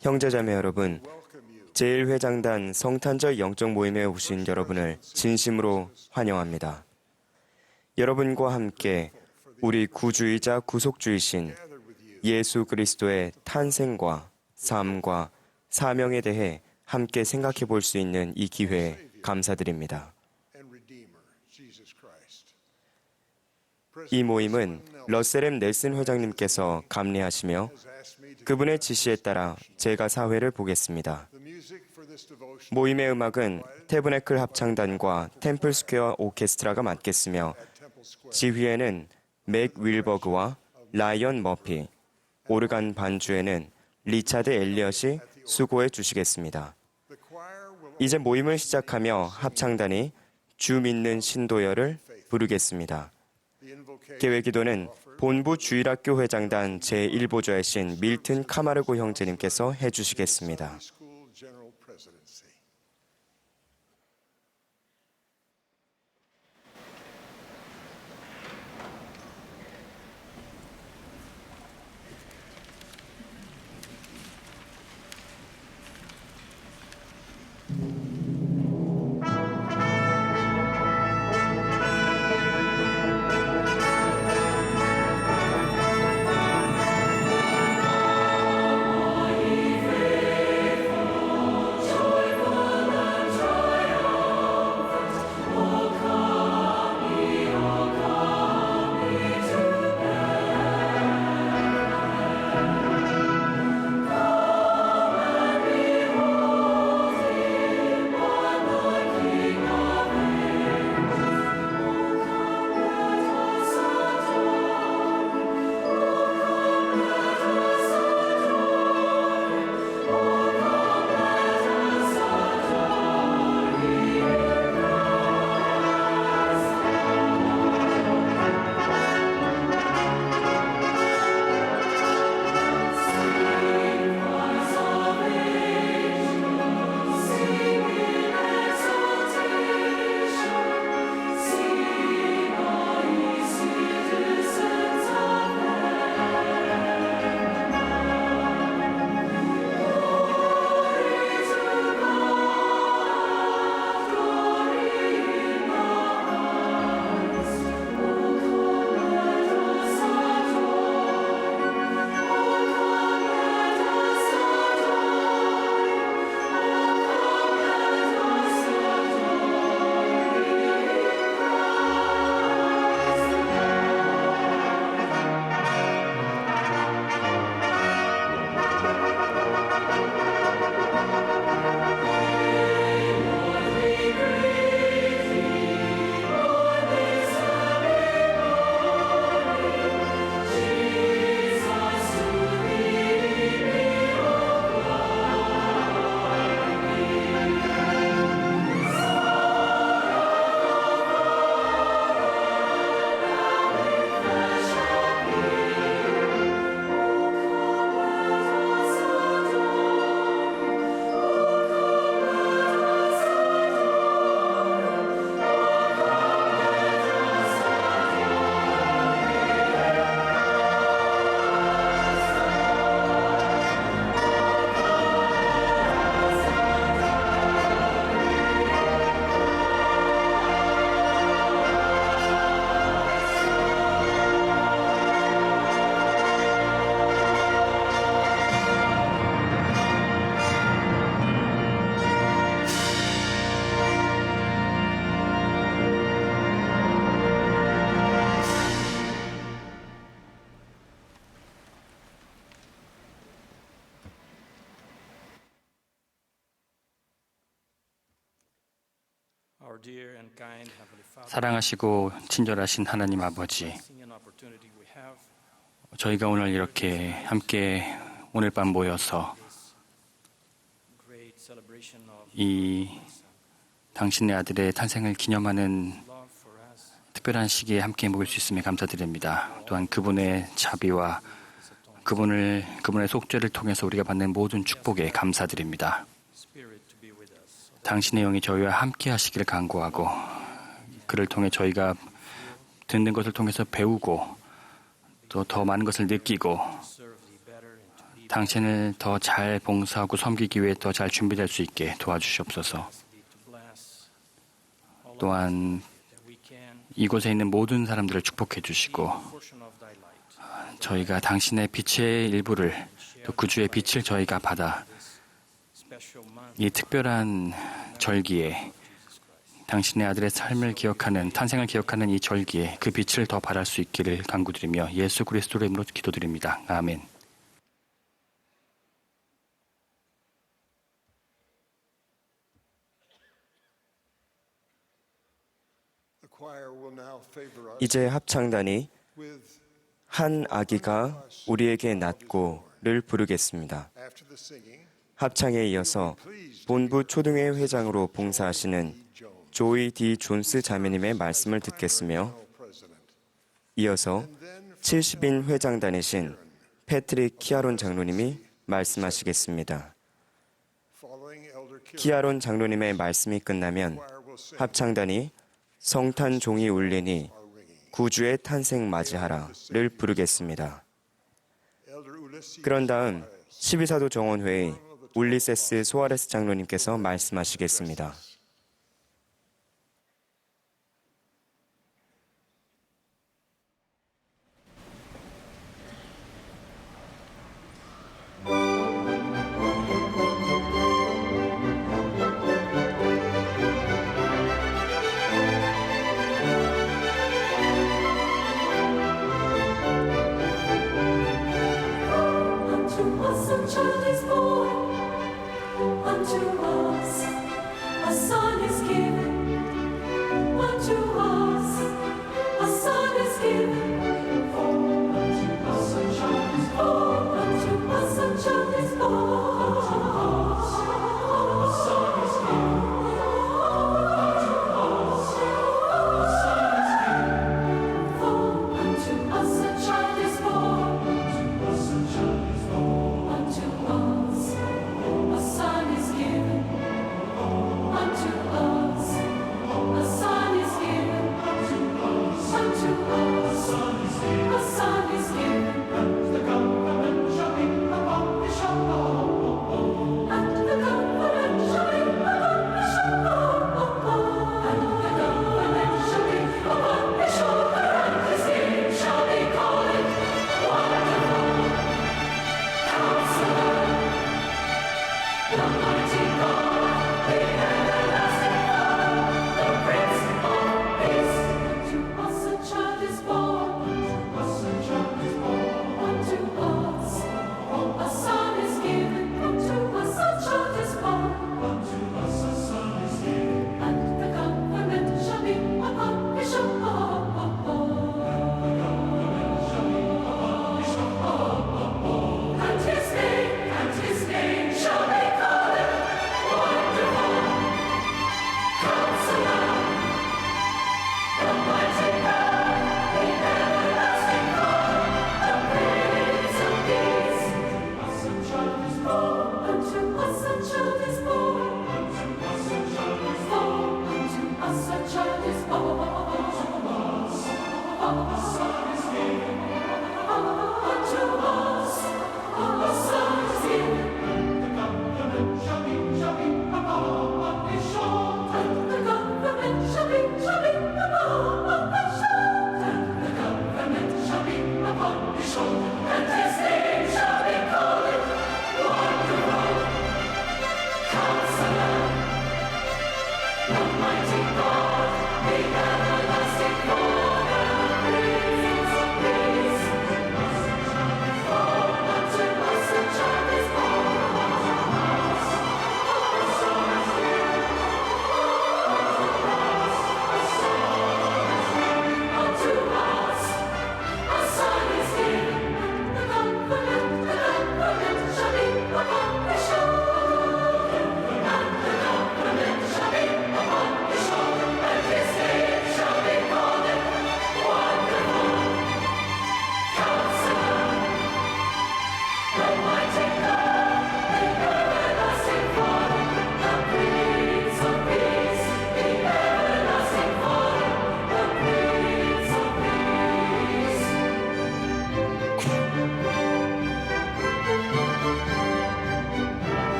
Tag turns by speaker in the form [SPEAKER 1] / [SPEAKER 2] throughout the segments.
[SPEAKER 1] 형제자매 여러분, 제1회장단 성탄절 영적 모임에 오신 여러분을 진심으로 환영합니다. 여러분과 함께 우리 구주이자 구속주이신 예수 그리스도의 탄생과 삶과 사명에 대해 함께 생각해 볼 수 있는 이 기회에 감사드립니다. 이 모임은 러셀 넬슨 회장님께서 감리하시며 그분의 지시에 따라 제가 사회를 보겠습니다. 모임의 음악은 태브네클 합창단과 템플 스퀘어 오케스트라가 맡겠으며 지휘에는 맥 윌버그와 라이언 머피, 오르간 반주에는 리차드 엘리엇이 수고해 주시겠습니다. 이제 모임을 시작하며 합창단이 주 믿는 신도여를 부르겠습니다. 계획기도는 본부 주일학교 회장단 제1보좌이신 밀튼 카마르고 형제님께서 해주시겠습니다.
[SPEAKER 2] 사랑하시고 친절하신 하나님 아버지, 저희가 오늘 이렇게 함께 오늘 밤 모여서 이 당신의 아들의 탄생을 기념하는 특별한 시기에 함께 먹을 수 있음에 감사드립니다. 또한 그분의 자비와 그분의 속죄를 통해서 우리가 받는 모든 축복에 감사드립니다. 당신의 영이 저희와 함께 하시기를 간구하고 그를 통해 저희가 듣는 것을 통해서 배우고 또 더 많은 것을 느끼고 당신을 더 잘 봉사하고 섬기기 위해 더 잘 준비될 수 있게 도와주시옵소서. 또한 이곳에 있는 모든 사람들을 축복해 주시고 저희가 당신의 빛의 일부를 또 구주의 빛을 저희가 받아 이 특별한 절기에 당신의 아들의 삶을 기억하는 탄생을 기억하는 이 절기에 그 빛을 더 발할 수 있기를 간구드리며 예수 그리스도의 이름으로 기도드립니다. 아멘.
[SPEAKER 1] 이제 합창단이 한 아기가 우리에게 낳고를 부르겠습니다. 합창에 이어서 본부 초등회 회장으로 봉사하시는 조이 디 존스 자매님의 말씀을 듣겠으며 이어서 70인 회장단이신 패트릭 키아론 장로님이 말씀하시겠습니다. 키아론 장로님의 말씀이 끝나면 합창단이 성탄 종이 울리니 구주의 탄생 맞이하라를 부르겠습니다. 그런 다음 12사도 정원회의 울리세스 소아레스 장로님께서 말씀하시겠습니다.
[SPEAKER 3] Unto us a child is born, unto us a son is given, unto us a son is given. For unto us a child is born, unto us a child is born, unto us a son is given, unto us a son is given. For unto us a child is born. Unto us a son is given. Unto us a son is given. Unto us a son is given. And the government shall be upon his shoulder. And the government shall be upon his shoulder. And the government shall be upon his shoulder. And his name shall be called Wonderful Counselor, the Mighty God, the Everlasting Father, the Prince of Peace. Unto us a child is born. Unto us a child is born. Unto us a son is given. Unto us a child is born. Unto us a son is given. And the government shall be upon his shoulder. And his name shall be called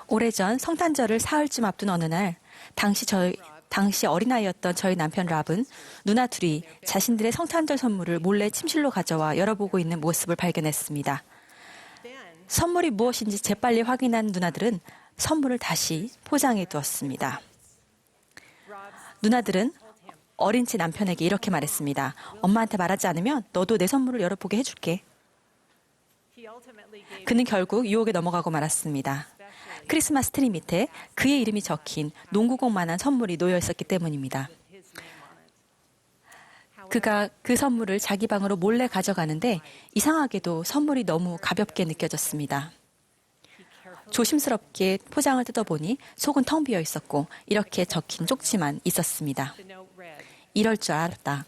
[SPEAKER 4] 오래전 성탄절을 사흘쯤 앞둔 어느 날 당시 어린아이였던 저희 남편 랍은 누나 둘이 자신들의 성탄절 선물을 몰래 침실로 가져와 열어보고 있는 모습을 발견했습니다. 선물이 무엇인지 재빨리 확인한 누나들은 선물을 다시 포장해 두었습니다. 누나들은 어린 제 남편에게 이렇게 말했습니다. 엄마한테 말하지 않으면 너도 내 선물을 열어보게 해줄게. 그는 결국 유혹에 넘어가고 말았습니다. 크리스마스 트리 밑에 그의 이름이 적힌 농구공만한 선물이 놓여 있었기 때문입니다. 그가 그 선물을 자기 방으로 몰래 가져가는데 이상하게도 선물이 너무 가볍게 느껴졌습니다. 조심스럽게 포장을 뜯어보니 속은 텅 비어 있었고 이렇게 적힌 쪽지만 있었습니다. 이럴 줄 알았다.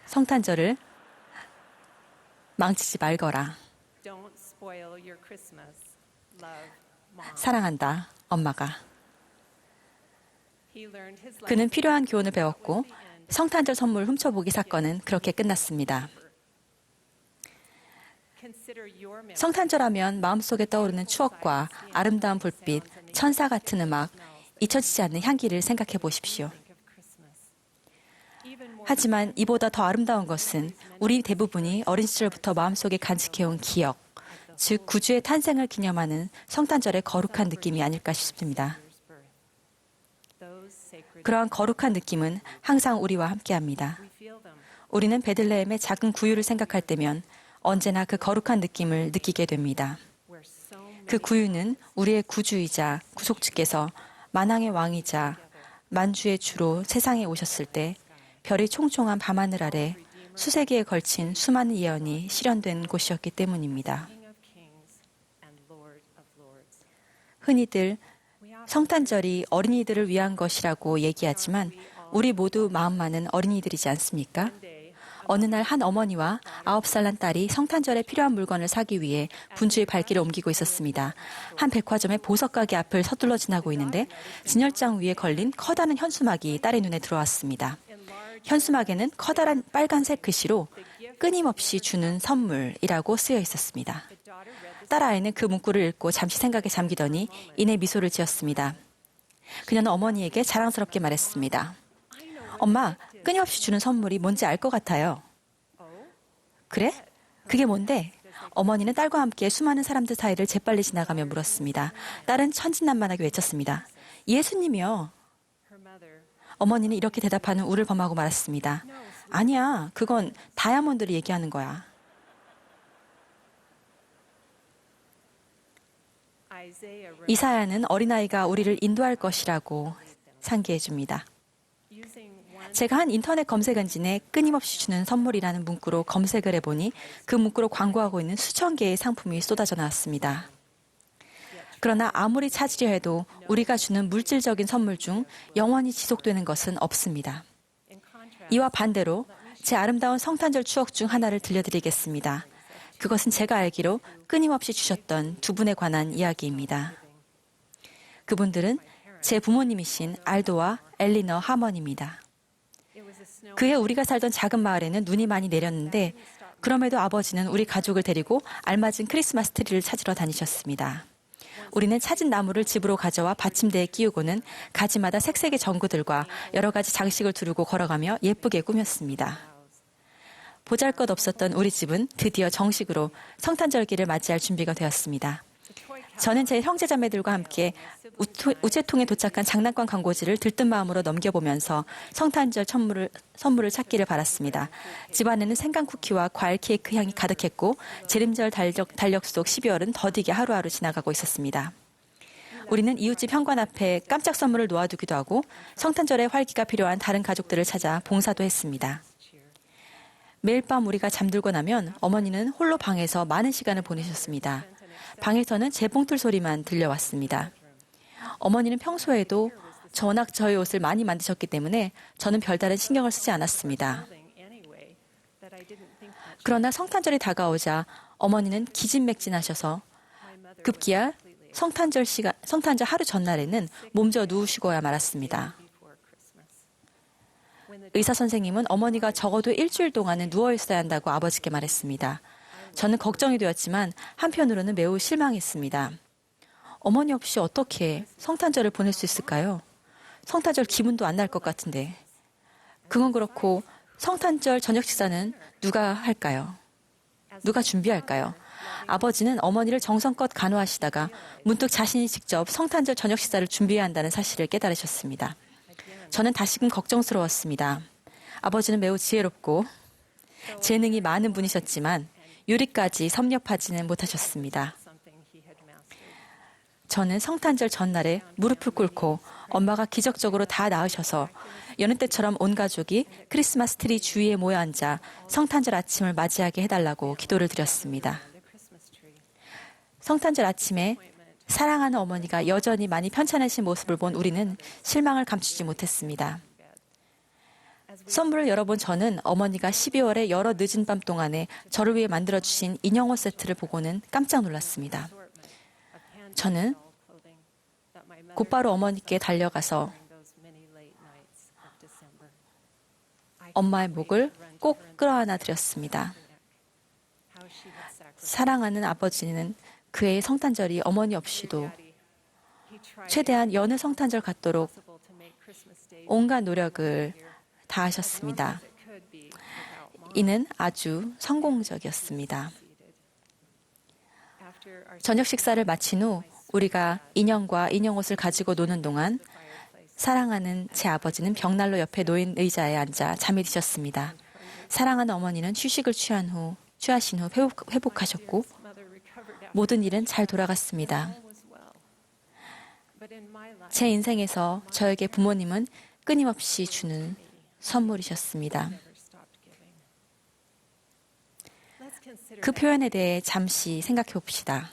[SPEAKER 4] 성탄절을 망치지 말거라. 사랑한다, 엄마가. 그는 필요한 교훈을 배웠고 성탄절 선물 훔쳐보기 사건은 그렇게 끝났습니다. 성탄절하면 마음속에 떠오르는 추억과 아름다운 불빛, 천사 같은 음악, 잊혀지지 않는 향기를 생각해 보십시오. 하지만 이보다 더 아름다운 것은 우리 대부분이 어린 시절부터 마음속에 간직해온 기억, 즉 구주의 탄생을 기념하는 성탄절의 거룩한 느낌이 아닐까 싶습니다. 그러한 거룩한 느낌은 항상 우리와 함께합니다. 우리는 베들레헴의 작은 구유를 생각할 때면 언제나 그 거룩한 느낌을 느끼게 됩니다. 그 구유는 우리의 구주이자 구속주께서 만왕의 왕이자 만주의 주로 세상에 오셨을 때 별이 총총한 밤하늘 아래 수세기에 걸친 수많은 예언이 실현된 곳이었기 때문입니다. 흔히들 성탄절이 어린이들을 위한 것이라고 얘기하지만 우리 모두 마음만은 어린이들이지 않습니까? 어느 날 한 어머니와 9살 난 딸이 성탄절에 필요한 물건을 사기 위해 분주히 발길을 옮기고 있었습니다. 한 백화점의 보석 가게 앞을 서둘러 지나고 있는데 진열장 위에 걸린 커다란 현수막이 딸의 눈에 들어왔습니다. 현수막에는 커다란 빨간색 글씨로 끊임없이 주는 선물이라고 쓰여 있었습니다. 딸아이는 그 문구를 읽고 잠시 생각에 잠기더니 이내 미소를 지었습니다. 그녀는 어머니에게 자랑스럽게 말했습니다. 엄마, 끊임없이 주는 선물이 뭔지 알 것 같아요. 그래? 그게 뭔데? 어머니는 딸과 함께 수많은 사람들 사이를 재빨리 지나가며 물었습니다. 딸은 천진난만하게 외쳤습니다. 예수님이요. 어머니는 이렇게 대답하는 우를 범하고 말았습니다. 아니야, 그건 다이아몬드를 얘기하는 거야. 이사야는 어린아이가 우리를 인도할 것이라고 상기해 줍니다. 제가 한 인터넷 검색 엔진에 끊임없이 주는 선물이라는 문구로 검색을 해보니 그 문구로 광고하고 있는 수천 개의 상품이 쏟아져 나왔습니다. 그러나 아무리 찾으려 해도 우리가 주는 물질적인 선물 중 영원히 지속되는 것은 없습니다. 이와 반대로 제 아름다운 성탄절 추억 중 하나를 들려드리겠습니다. 그것은 제가 알기로 끊임없이 주셨던 두 분에 관한 이야기입니다. 그분들은 제 부모님이신 알도와 엘리너 하먼입니다. 그해 우리가 살던 작은 마을에는 눈이 많이 내렸는데 그럼에도 아버지는 우리 가족을 데리고 알맞은 크리스마스 트리를 찾으러 다니셨습니다. 우리는 찾은 나무를 집으로 가져와 받침대에 끼우고는 가지마다 색색의 전구들과 여러 가지 장식을 두르고 걸어가며 예쁘게 꾸몄습니다. 보잘것없었던 우리 집은 드디어 정식으로 성탄절기를 맞이할 준비가 되었습니다. 저는 제 형제자매들과 함께 우체통에 도착한 장난감 광고지를 들뜬 마음으로 넘겨보면서 성탄절 선물을 찾기를 바랐습니다. 집안에는 생강 쿠키와 과일 케이크 향이 가득했고 재림절 달력 속 12월은 더디게 하루하루 지나가고 있었습니다. 우리는 이웃집 현관 앞에 깜짝 선물을 놓아두기도 하고 성탄절에 활기가 필요한 다른 가족들을 찾아 봉사도 했습니다. 매일 밤 우리가 잠들고 나면 어머니는 홀로 방에서 많은 시간을 보내셨습니다. 방에서는 재봉틀 소리만 들려왔습니다. 어머니는 평소에도 워낙 저의 옷을 많이 만드셨기 때문에 저는 별다른 신경을 쓰지 않았습니다. 그러나 성탄절이 다가오자 어머니는 기진맥진하셔서 급기야 성탄절 하루 전날에는 몸져 누우시고야 말았습니다. 의사 선생님은 어머니가 적어도 일주일 동안은 누워 있어야 한다고 아버지께 말했습니다. 저는 걱정이 되었지만 한편으로는 매우 실망했습니다. 어머니 없이 어떻게 성탄절을 보낼 수 있을까요? 성탄절 기분도 안 날 것 같은데. 그건 그렇고 성탄절 저녁 식사는 누가 할까요? 누가 준비할까요? 아버지는 어머니를 정성껏 간호하시다가 문득 자신이 직접 성탄절 저녁 식사를 준비해야 한다는 사실을 깨달으셨습니다. 저는 다시금 걱정스러웠습니다. 아버지는 매우 지혜롭고 재능이 많은 분이셨지만 요리까지 섭렵하지는 못하셨습니다. 저는 성탄절 전날에 무릎을 꿇고 엄마가 기적적으로 다 나으셔서 여느 때처럼 온 가족이 크리스마스 트리 주위에 모여 앉아 성탄절 아침을 맞이하게 해달라고 기도를 드렸습니다. 성탄절 아침에 사랑하는 어머니가 여전히 많이 편찮으신 모습을 본 우리는 실망을 감추지 못했습니다. 선물을 열어본 저는 어머니가 12월의 여러 늦은 밤 동안에 저를 위해 만들어주신 인형옷 세트를 보고는 깜짝 놀랐습니다. 저는 곧바로 어머니께 달려가서 엄마의 목을 꼭 끌어안아 드렸습니다. 사랑하는 아버지는 그의 성탄절이 어머니 없이도 최대한 여느 성탄절 같도록 온갖 노력을 다하셨습니다. 이는 아주 성공적이었습니다. 저녁 식사를 마친 후 우리가 인형과 인형옷을 가지고 노는 동안 사랑하는 제 아버지는 벽난로 옆에 놓인 의자에 앉아 잠이 드셨습니다. 사랑하는 어머니는 휴식을 취하신 후 회복하셨고 모든 일은 잘 돌아갔습니다. 제 인생에서 저에게 부모님은 끊임없이 주는 선물이셨습니다. 그 표현에 대해 잠시 생각해 봅시다.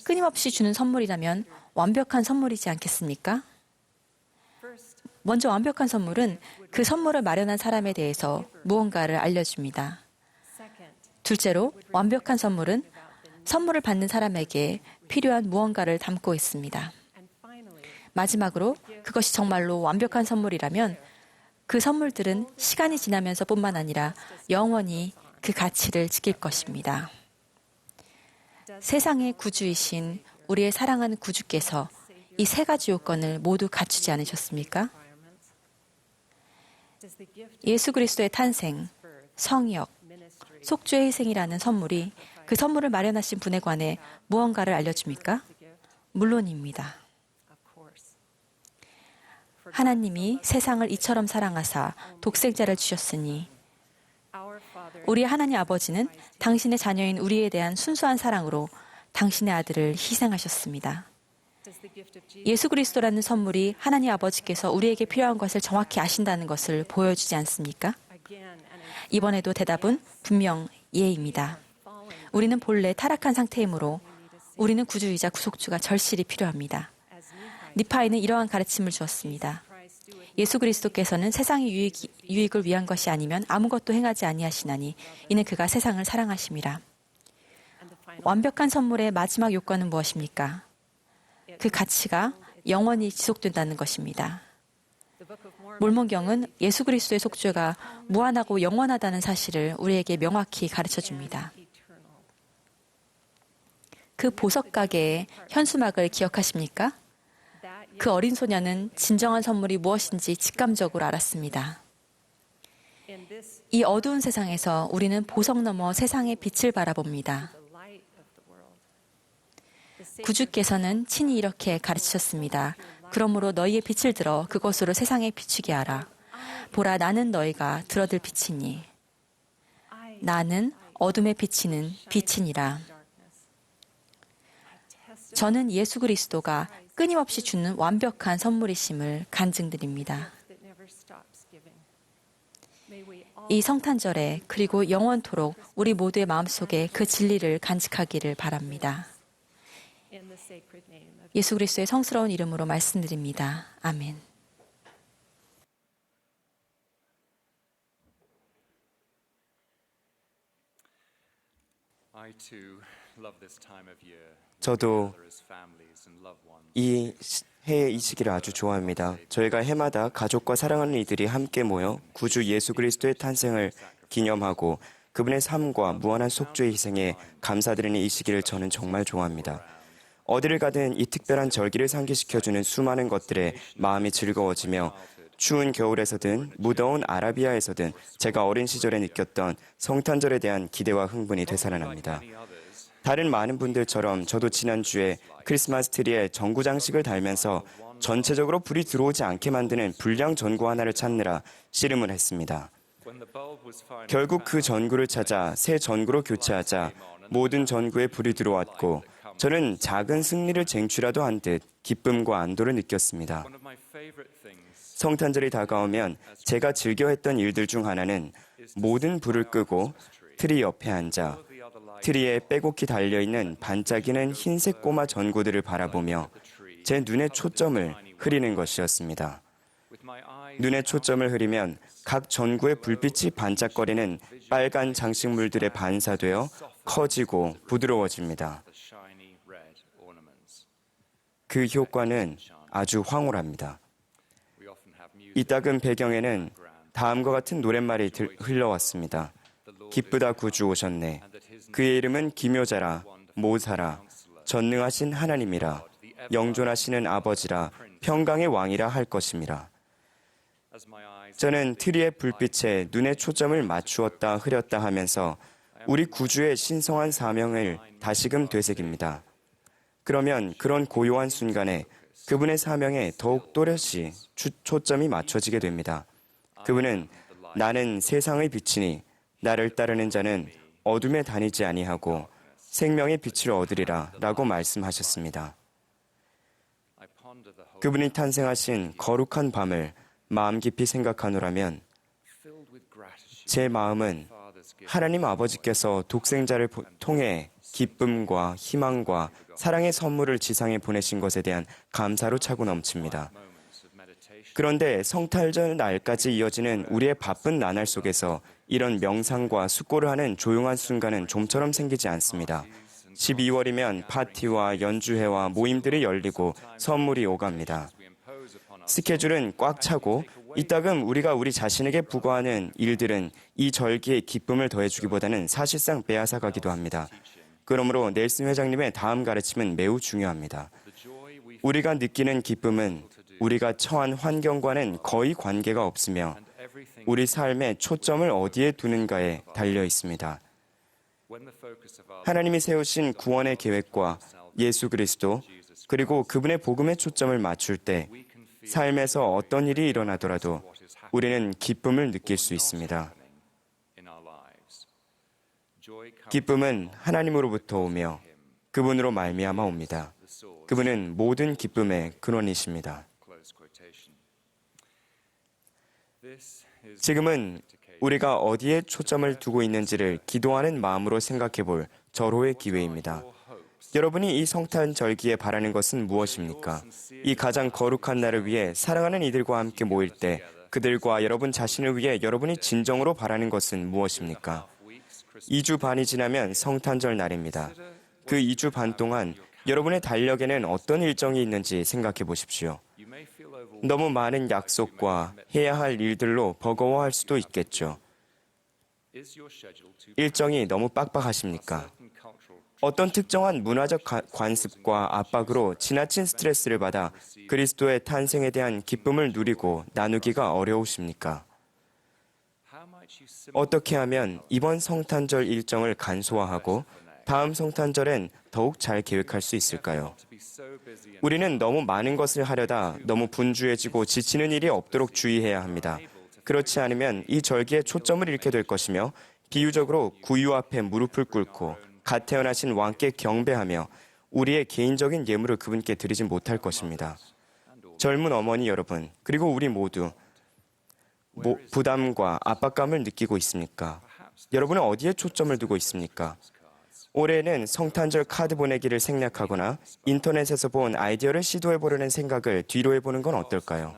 [SPEAKER 4] 끊임없이 주는 선물이라면 완벽한 선물이지 않겠습니까? 먼저 완벽한 선물은 그 선물을 마련한 사람에 대해서 무언가를 알려줍니다. 둘째로 완벽한 선물은 선물을 받는 사람에게 필요한 무언가를 담고 있습니다. 마지막으로 그것이 정말로 완벽한 선물이라면 그 선물들은 시간이 지나면서 뿐만 아니라 영원히 그 가치를 지킬 것입니다. 세상의 구주이신 우리의 사랑하는 구주께서 이 세 가지 요건을 모두 갖추지 않으셨습니까? 예수 그리스도의 탄생, 성역, 속죄의 희생이라는 선물이 그 선물을 마련하신 분에 관해 무언가를 알려줍니까? 물론입니다. 하나님이 세상을 이처럼 사랑하사 독생자를 주셨으니 우리 하나님 아버지는 당신의 자녀인 우리에 대한 순수한 사랑으로 당신의 아들을 희생하셨습니다. 예수 그리스도라는 선물이 하나님 아버지께서 우리에게 필요한 것을 정확히 아신다는 것을 보여주지 않습니까? 이번에도 대답은 분명 예입니다. 우리는 본래 타락한 상태이므로 우리는 구주이자 구속주가 절실히 필요합니다. 니파이는 이러한 가르침을 주었습니다. 예수 그리스도께서는 세상의 유익을 위한 것이 아니면 아무것도 행하지 아니하시나니 이는 그가 세상을 사랑하심이라. 완벽한 선물의 마지막 요건은 무엇입니까? 그 가치가 영원히 지속된다는 것입니다. 몰몬경은 예수 그리스도의 속죄가 무한하고 영원하다는 사실을 우리에게 명확히 가르쳐줍니다. 그 보석 가게의 현수막을 기억하십니까? 그 어린 소녀는 진정한 선물이 무엇인지 직감적으로 알았습니다. 이 어두운 세상에서 우리는 보석 너머 세상의 빛을 바라봅니다. 구주께서는 친히 이렇게 가르치셨습니다. 그러므로 너희의 빛을 들어 그것으로 세상에 비추게 하라. 보라, 나는 너희가 들어들 빛이니 나는 어둠에 비치는 빛이니라. 저는 예수 그리스도가 끊임없이 주는 완벽한 선물이심을 간증드립니다. 이 성탄절에 그리고 영원토록 우리 모두의 마음속에 그 진리를 간직하기를 바랍니다. 예수 그리스도의 성스러운 이름으로 말씀드립니다. 아멘.
[SPEAKER 1] 저도 이 해의 이 시기를 아주 좋아합니다. 저희가 해마다 가족과 사랑하는 이들이 함께 모여 구주 예수 그리스도의 탄생을 기념하고 그분의 삶과 무한한 속죄의 희생에 감사드리는 이 시기를 저는 정말 좋아합니다. 어디를 가든 이 특별한 절기를 상기시켜주는 수많은 것들에 마음이 즐거워지며 추운 겨울에서든 무더운 아라비아에서든 제가 어린 시절에 느꼈던 성탄절에 대한 기대와 흥분이 되살아납니다. 다른 많은 분들처럼 저도 지난주에 크리스마스 트리에 전구 장식을 달면서 전체적으로 불이 들어오지 않게 만드는 불량 전구 하나를 찾느라 씨름을 했습니다. 결국 그 전구를 찾아 새 전구로 교체하자 모든 전구에 불이 들어왔고 저는 작은 승리를 쟁취라도 한 듯 기쁨과 안도를 느꼈습니다. 성탄절이 다가오면 제가 즐겨 했던 일들 중 하나는 모든 불을 끄고 트리 옆에 앉아 트리에 빼곡히 달려있는 반짝이는 흰색 꼬마 전구들을 바라보며 제 눈에 초점을 흐리는 것이었습니다. 눈에 초점을 흐리면 각 전구의 불빛이 반짝거리는 빨간 장식물들에 반사되어 커지고 부드러워집니다. 그 효과는 아주 황홀합니다. 이따금 배경에는 다음과 같은 노랫말이 흘러왔습니다. 기쁘다 구주 오셨네. 그의 이름은 기묘자라, 모사라, 전능하신 하나님이라, 영존하시는 아버지라, 평강의 왕이라 할 것임이라. 저는 트리의 불빛에 눈의 초점을 맞추었다 흐렸다 하면서 우리 구주의 신성한 사명을 다시금 되새깁니다. 그러면 그런 고요한 순간에 그분의 사명에 더욱 또렷이 초점이 맞춰지게 됩니다. 그분은 나는 세상의 빛이니 나를 따르는 자는 어둠에 다니지 아니하고 생명의 빛을 얻으리라 라고 말씀하셨습니다. 그분이 탄생하신 거룩한 밤을 마음 깊이 생각하노라면 제 마음은 하나님 아버지께서 독생자를 통해 기쁨과 희망과 사랑의 선물을 지상에 보내신 것에 대한 감사로 차고 넘칩니다. 그런데 성탄절 날까지 이어지는 우리의 바쁜 나날 속에서 이런 명상과 숙고를 하는 조용한 순간은 좀처럼 생기지 않습니다. 12월이면 파티와 연주회와 모임들이 열리고 선물이 오갑니다. 스케줄은 꽉 차고 이따금 우리가 우리 자신에게 부과하는 일들은 이 절기에 기쁨을 더해주기보다는 사실상 빼앗아가기도 합니다. 그러므로 넬슨 회장님의 다음 가르침은 매우 중요합니다. 우리가 느끼는 기쁨은 우리가 처한 환경과는 거의 관계가 없으며 우리 삶의 초점을 어디에 두는가에 달려 있습니다. 하나님이 세우신 구원의 계획과 예수 그리스도 그리고 그분의 복음에 초점을 맞출 때 삶에서 어떤 일이 일어나더라도 우리는 기쁨을 느낄 수 있습니다. 기쁨은 하나님으로부터 오며 그분으로 말미암아 옵니다. 그분은 모든 기쁨의 근원이십니다. 지금은 우리가 어디에 초점을 두고 있는지를 기도하는 마음으로 생각해 볼 절호의 기회입니다. 여러분이 이 성탄절기에 바라는 것은 무엇입니까? 이 가장 거룩한 날을 위해 사랑하는 이들과 함께 모일 때 그들과 여러분 자신을 위해 여러분이 진정으로 바라는 것은 무엇입니까? 2주 반이 지나면 성탄절 날입니다. 그 2주 반 동안 여러분의 달력에는 어떤 일정이 있는지 생각해 보십시오. 너무 많은 약속과 해야 할 일들로 버거워할 수도 있겠죠. 일정이 너무 빡빡하십니까? 어떤 특정한 문화적 관습과 압박으로 지나친 스트레스를 받아 그리스도의 탄생에 대한 기쁨을 누리고 나누기가 어려우십니까? 어떻게 하면 이번 성탄절 일정을 간소화하고 다음 성탄절엔 더욱 잘 계획할 수 있을까요? 우리는 너무 많은 것을 하려다 너무 분주해지고 지치는 일이 없도록 주의해야 합니다. 그렇지 않으면 이 절기에 초점을 잃게 될 것이며 비유적으로 구유 앞에 무릎을 꿇고 갓 태어나신 왕께 경배하며 우리의 개인적인 예물을 그분께 드리지 못할 것입니다. 젊은 어머니 여러분, 그리고 우리 모두 부담과 압박감을 느끼고 있습니까? 여러분은 어디에 초점을 두고 있습니까? 올해는 성탄절 카드 보내기를 생략하거나 인터넷에서 본 아이디어를 시도해보려는 생각을 뒤로 해보는 건 어떨까요?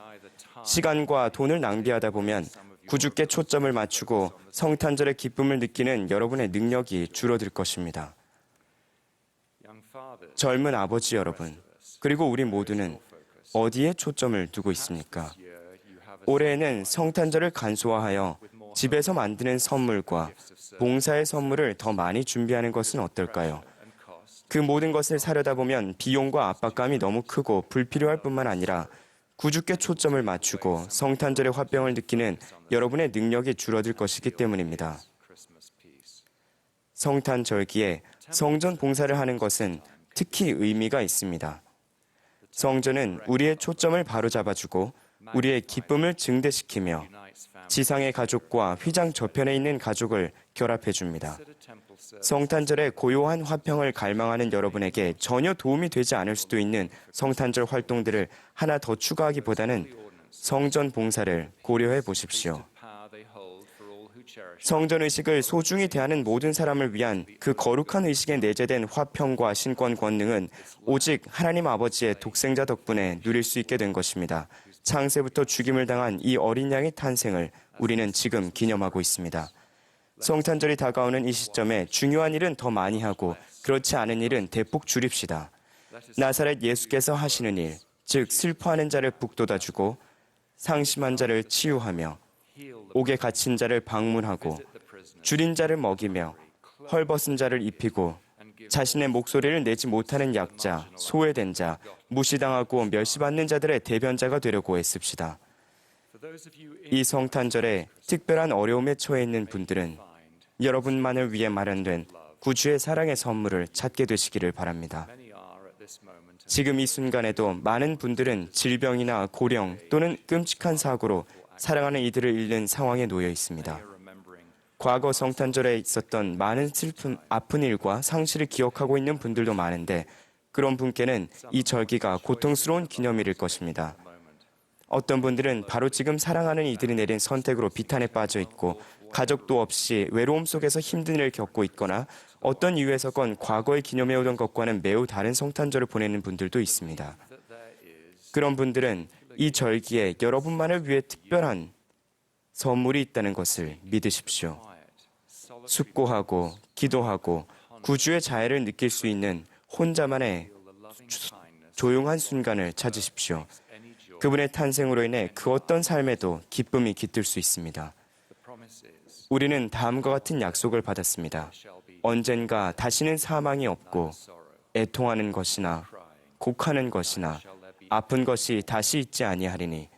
[SPEAKER 1] 시간과 돈을 낭비하다 보면 구주께 초점을 맞추고 성탄절의 기쁨을 느끼는 여러분의 능력이 줄어들 것입니다. 젊은 아버지 여러분, 그리고 우리 모두는 어디에 초점을 두고 있습니까? 올해에는 성탄절을 간소화하여 집에서 만드는 선물과 봉사의 선물을 더 많이 준비하는 것은 어떨까요? 그 모든 것을 사려다 보면 비용과 압박감이 너무 크고 불필요할 뿐만 아니라 구주께 초점을 맞추고 성탄절의 화병을 느끼는 여러분의 능력이 줄어들 것이기 때문입니다. 성탄절기에 성전 봉사를 하는 것은 특히 의미가 있습니다. 성전은 우리의 초점을 바로잡아주고 우리의 기쁨을 증대시키며 지상의 가족과 휘장 저편에 있는 가족을 결합해줍니다. 성탄절의 고요한 화평을 갈망하는 여러분에게 전혀 도움이 되지 않을 수도 있는 성탄절 활동들을 하나 더 추가하기보다는 성전 봉사를 고려해 보십시오. 성전 의식을 소중히 대하는 모든 사람을 위한 그 거룩한 의식에 내재된 화평과 신권 권능은 오직 하나님 아버지의 독생자 덕분에 누릴 수 있게 된 것입니다. 창세부터 죽임을 당한 이 어린 양의 탄생을 우리는 지금 기념하고 있습니다. 성탄절이 다가오는 이 시점에 중요한 일은 더 많이 하고 그렇지 않은 일은 대폭 줄입시다. 나사렛 예수께서 하시는 일, 즉 슬퍼하는 자를 북돋아주고 상심한 자를 치유하며 옥에 갇힌 자를 방문하고 줄인 자를 먹이며 헐벗은 자를 입히고 자신의 목소리를 내지 못하는 약자, 소외된 자, 무시당하고 멸시받는 자들의 대변자가 되려고 애씁시다. 이 성탄절에 특별한 어려움에 처해 있는 분들은 여러분만을 위해 마련된 구주의 사랑의 선물을 찾게 되시기를 바랍니다. 지금 이 순간에도 많은 분들은 질병이나 고령 또는 끔찍한 사고로 사랑하는 이들을 잃는 상황에 놓여 있습니다. 과거 성탄절에 있었던 많은 슬픔, 아픈 일과 상실을 기억하고 있는 분들도 많은데 그런 분께는 이 절기가 고통스러운 기념일일 것입니다. 어떤 분들은 바로 지금 사랑하는 이들이 내린 선택으로 비탄에 빠져 있고 가족도 없이 외로움 속에서 힘든 일을 겪고 있거나 어떤 이유에서건 과거에 기념해오던 것과는 매우 다른 성탄절을 보내는 분들도 있습니다. 그런 분들은 이 절기에 여러분만을 위해 특별한 선물이 있다는 것을 믿으십시오. 숙고하고 기도하고 구주의 자애를 느낄 수 있는 혼자만의 조용한 순간을 찾으십시오. 그분의 탄생으로 인해 그 어떤 삶에도 기쁨이 깃들 수 있습니다. 우리는 다음과 같은 약속을 받았습니다. 언젠가 다시는 사망이 없고 애통하는 것이나 곡하는 것이나 아픈 것이 다시 있지 아니하리니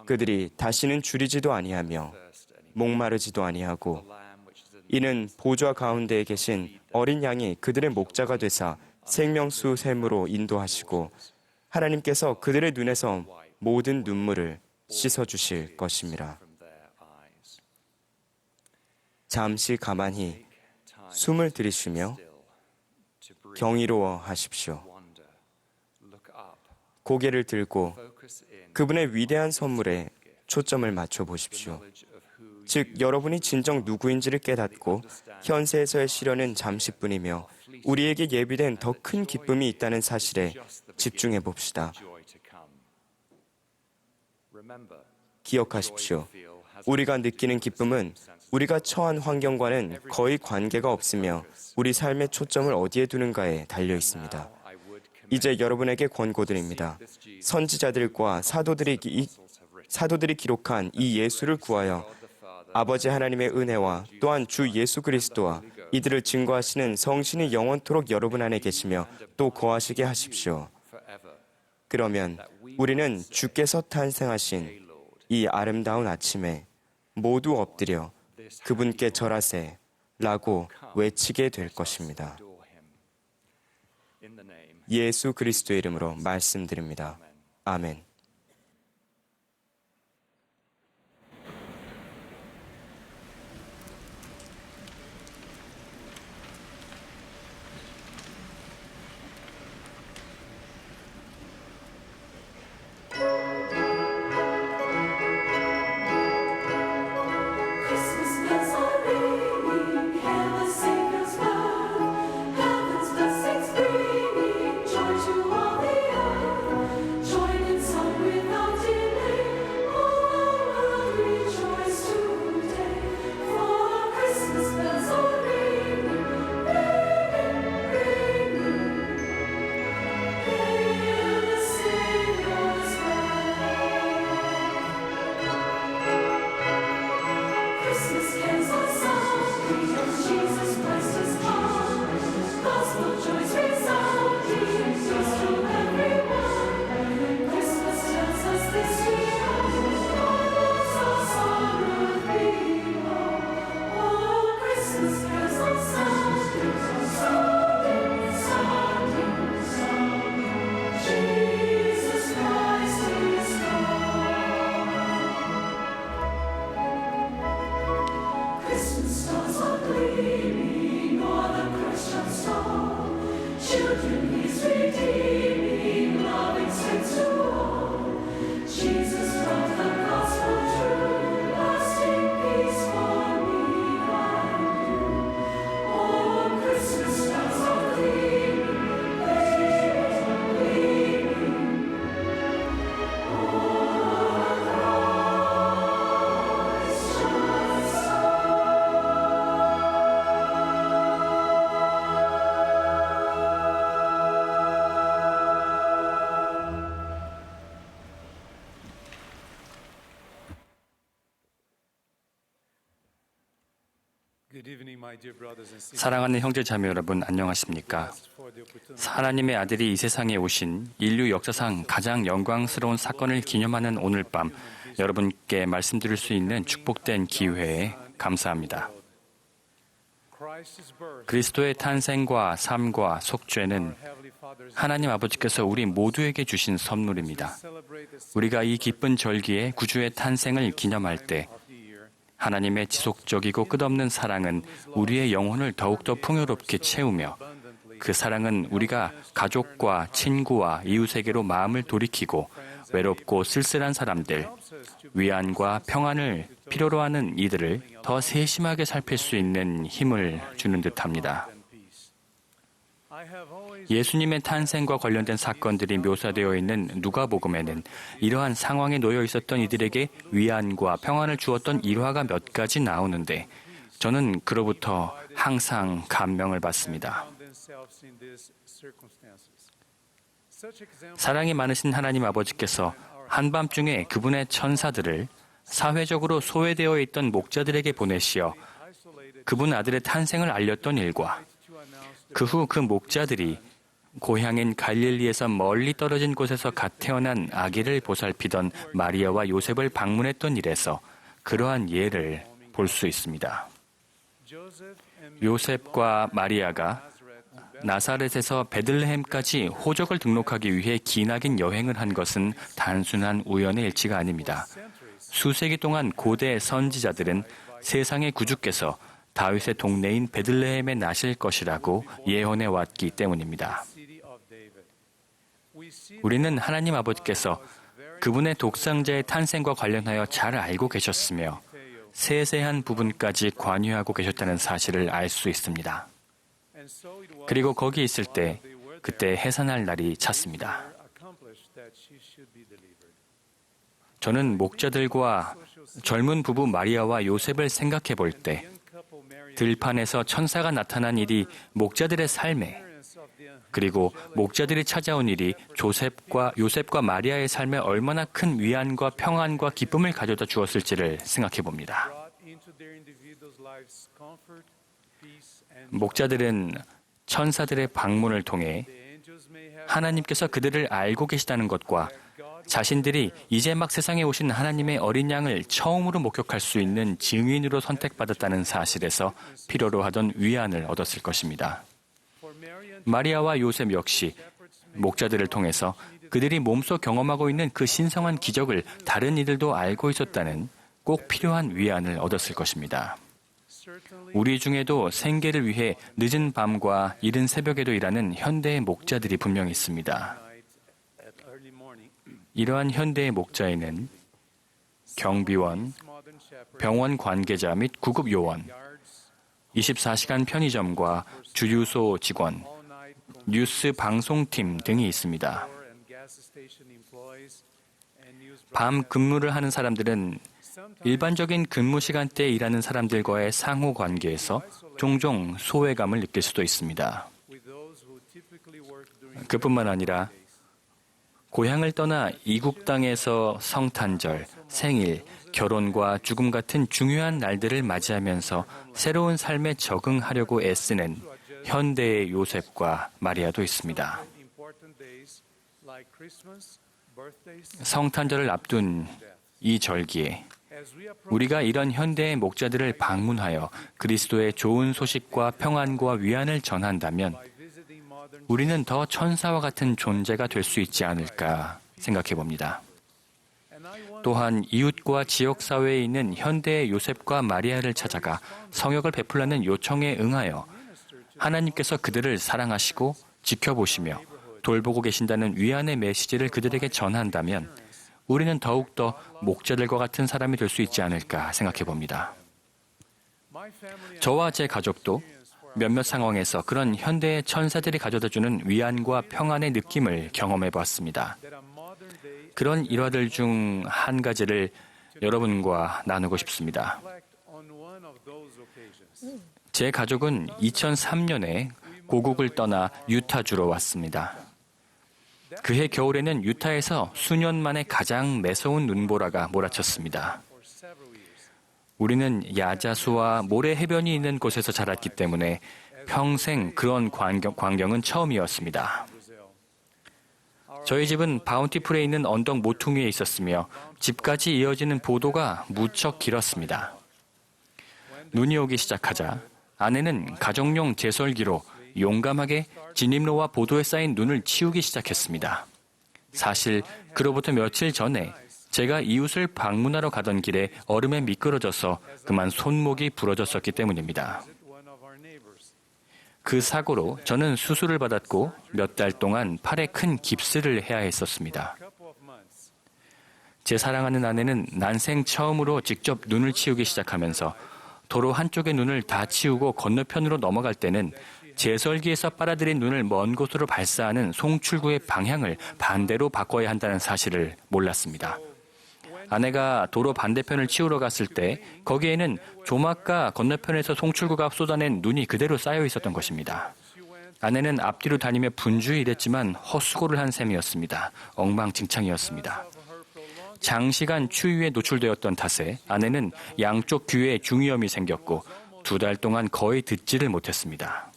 [SPEAKER 1] 그들이 다시는 줄이지도 아니하며 목마르지도 아니하고 이는 보좌 가운데에 계신 어린 양이 그들의 목자가 되사 생명수 샘으로 인도하시고 하나님께서 그들의 눈에서 모든 눈물을 씻어주실 것입니다. 잠시 가만히 숨을 들이쉬며 경이로워 하십시오. 고개를 들고 그분의 위대한 선물에 초점을 맞춰 보십시오. 즉, 여러분이 진정 누구인지를 깨닫고 현세에서의 시련은 잠시뿐이며 우리에게 예비된 더 큰 기쁨이 있다는 사실에 집중해 봅시다. 기억하십시오. 우리가 느끼는 기쁨은 우리가 처한 환경과는 거의 관계가 없으며 우리 삶의 초점을 어디에 두는가에 달려 있습니다. 이제 여러분에게 권고드립니다. 선지자들과 사도들이 기록한 이 예수를 구하여 아버지 하나님의 은혜와 또한 주 예수 그리스도와 이들을 증거하시는 성신이 영원토록 여러분 안에 계시며 또 거하시게 하십시오. 그러면 우리는 주께서 탄생하신 이 아름다운 아침에 모두 엎드려 그분께 절하세 라고 외치게 될 것입니다. 예수 그리스도의 이름으로 말씀드립니다. 아멘.
[SPEAKER 3] Christmas bells are ringing, hail the Savior's birth. Heaven's blessings bringing joy to all the earth. Join in song gleaming o'er the Christian star. Children He's redeeming, loving sent to all. Jesus brought the gospel true, lasting peace for me and you. Oh, Christmas stars are gleaming, gleaming, gleaming.
[SPEAKER 2] 사랑하는 형제자매 여러분, 안녕하십니까? 하나님의 아들이 이 세상에 오신 인류 역사상 가장 영광스러운 사건을 기념하는 오늘 밤 여러분께 말씀드릴 수 있는 축복된 기회에 감사합니다. 그리스도의 탄생과 삶과 속죄는 하나님 아버지께서 우리 모두에게 주신 선물입니다. 우리가 이 기쁜 절기에 구주의 탄생을 기념할 때 하나님의 지속적이고 끝없는 사랑은 우리의 영혼을 더욱더 풍요롭게 채우며 그 사랑은 우리가 가족과 친구와 이웃에게로 마음을 돌이키고 외롭고 쓸쓸한 사람들, 위안과 평안을 필요로 하는 이들을 더 세심하게 살필 수 있는 힘을 주는 듯합니다. 예수님의 탄생과 관련된 사건들이 묘사되어 있는 누가복음에는 이러한 상황에 놓여 있었던 이들에게 위안과 평안을 주었던 일화가 몇 가지 나오는데 저는 그로부터 항상 감명을 받습니다. 사랑이 많으신 하나님 아버지께서 한밤중에 그분의 천사들을 사회적으로 소외되어 있던 목자들에게 보내시어 그분 아들의 탄생을 알렸던 일과 그 후 그 목자들이 고향인 갈릴리에서 멀리 떨어진 곳에서 갓 태어난 아기를 보살피던 마리아와 요셉을 방문했던 일에서 그러한 예를 볼 수 있습니다. 요셉과 마리아가 나사렛에서 베들레헴까지 호적을 등록하기 위해 기나긴 여행을 한 것은 단순한 우연의 일치가 아닙니다. 수세기 동안 고대 선지자들은 세상의 구주께서 다윗의 동네인 베들레헴에 나실 것이라고 예언해 왔기 때문입니다. 우리는 하나님 아버지께서 그분의 독생자의 탄생과 관련하여 잘 알고 계셨으며 세세한 부분까지 관여하고 계셨다는 사실을 알 수 있습니다. 그리고 거기 있을 때 그때 해산할 날이 찼습니다. 저는 목자들과 젊은 부부 마리아와 요셉을 생각해 볼 때 들판에서 천사가 나타난 일이 목자들의 삶에 그리고 목자들이 찾아온 일이 요셉과 마리아의 삶에 얼마나 큰 위안과 평안과 기쁨을 가져다 주었을지를 생각해 봅니다. 목자들은 천사들의 방문을 통해 하나님께서 그들을 알고 계시다는 것과 자신들이 이제 막 세상에 오신 하나님의 어린 양을 처음으로 목격할 수 있는 증인으로 선택받았다는 사실에서 필요로 하던 위안을 얻었을 것입니다. 마리아와 요셉 역시 목자들을 통해서 그들이 몸소 경험하고 있는 그 신성한 기적을 다른 이들도 알고 있었다는 꼭 필요한 위안을 얻었을 것입니다. 우리 중에도 생계를 위해 늦은 밤과 이른 새벽에도 일하는 현대의 목자들이 분명히 있습니다. 이러한 현대의 목자에는 경비원, 병원 관계자 및 구급 요원, 24시간 편의점과 주유소 직원, 뉴스 방송팀 등이 있습니다. 밤 근무를 하는 사람들은 일반적인 근무 시간대에 일하는 사람들과의 상호 관계에서 종종 소외감을 느낄 수도 있습니다. 그뿐만 아니라 고향을 떠나 이국 땅에서 성탄절, 생일, 결혼과 죽음 같은 중요한 날들을 맞이하면서 새로운 삶에 적응하려고 애쓰는 현대의 요셉과 마리아도 있습니다. 성탄절을 앞둔 이 절기에 우리가 이런 현대의 목자들을 방문하여 그리스도의 좋은 소식과 평안과 위안을 전한다면 우리는 더 천사와 같은 존재가 될 수 있지 않을까 생각해 봅니다. 또한 이웃과 지역사회에 있는 현대의 요셉과 마리아를 찾아가 성역을 베풀라는 요청에 응하여 하나님께서 그들을 사랑하시고 지켜보시며 돌보고 계신다는 위안의 메시지를 그들에게 전한다면 우리는 더욱더 목자들과 같은 사람이 될 수 있지 않을까 생각해 봅니다. 저와 제 가족도 몇몇 상황에서 그런 현대의 천사들이 가져다주는 위안과 평안의 느낌을 경험해 보았습니다. 그런 일화들 중 한 가지를 여러분과 나누고 싶습니다. 제 가족은 2003년에 고국을 떠나 유타주로 왔습니다. 그해 겨울에는 유타에서 수년 만에 가장 매서운 눈보라가 몰아쳤습니다. 우리는 야자수와 모래 해변이 있는 곳에서 자랐기 때문에 평생 그런 광경은 처음이었습니다. 저희 집은 바운티풀에 있는 언덕 모퉁이에 있었으며 집까지 이어지는 보도가 무척 길었습니다. 눈이 오기 시작하자 아내는 가정용 제설기로 용감하게 진입로와 보도에 쌓인 눈을 치우기 시작했습니다. 사실 그로부터 며칠 전에 제가 이웃을 방문하러 가던 길에 얼음에 미끄러져서 그만 손목이 부러졌었기 때문입니다. 그 사고로 저는 수술을 받았고 몇 달 동안 팔에 큰 깁스를 해야 했었습니다. 제 사랑하는 아내는 난생 처음으로 직접 눈을 치우기 시작하면서 도로 한쪽의 눈을 다 치우고 건너편으로 넘어갈 때는 제설기에서 빨아들인 눈을 먼 곳으로 발사하는 송출구의 방향을 반대로 바꿔야 한다는 사실을 몰랐습니다. 아내가 도로 반대편을 치우러 갔을 때 거기에는 조막과 건너편에서 송출구가 쏟아낸 눈이 그대로 쌓여 있었던 것입니다. 아내는 앞뒤로 다니며 분주히 일했지만 헛수고를 한 셈이었습니다. 엉망진창이었습니다. 장시간 추위에 노출되었던 탓에 아내는 양쪽 귀에 중이염이 생겼고 2달 동안 거의 듣지를 못했습니다.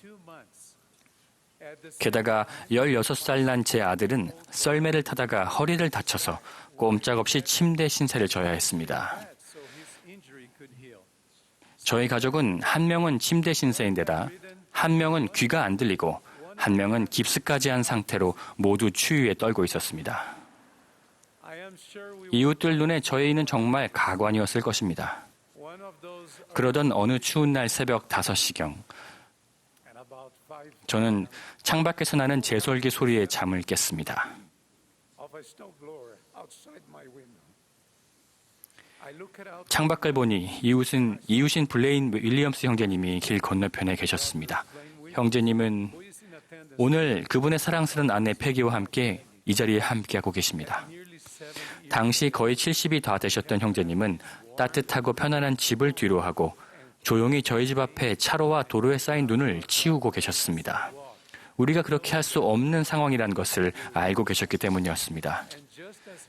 [SPEAKER 2] 게다가 16살 난 제 아들은 썰매를 타다가 허리를 다쳐서 꼼짝없이 침대 신세를 져야 했습니다. 저희 가족은 한 명은 침대 신세인데다 한 명은 귀가 안 들리고 한 명은 깁스까지 한 상태로 모두 추위에 떨고 있었습니다. 이웃들 눈에 저희는 정말 가관이었을 것입니다. 그러던 어느 추운 날 새벽 5시경 저는 창밖에서 나는 제설기 소리에 잠을 깼습니다. 창밖을 보니 이웃인 블레인 윌리엄스 형제님이 길 건너편에 계셨습니다. 형제님은 오늘 그분의 사랑스러운 아내 패기와 함께 이 자리에 함께하고 계십니다. 당시 거의 70이 다 되셨던 형제님은 따뜻하고 편안한 집을 뒤로하고 조용히 저희 집 앞에 차로와 도로에 쌓인 눈을 치우고 계셨습니다. 우리가 그렇게 할 수 없는 상황이란 것을 알고 계셨기 때문이었습니다.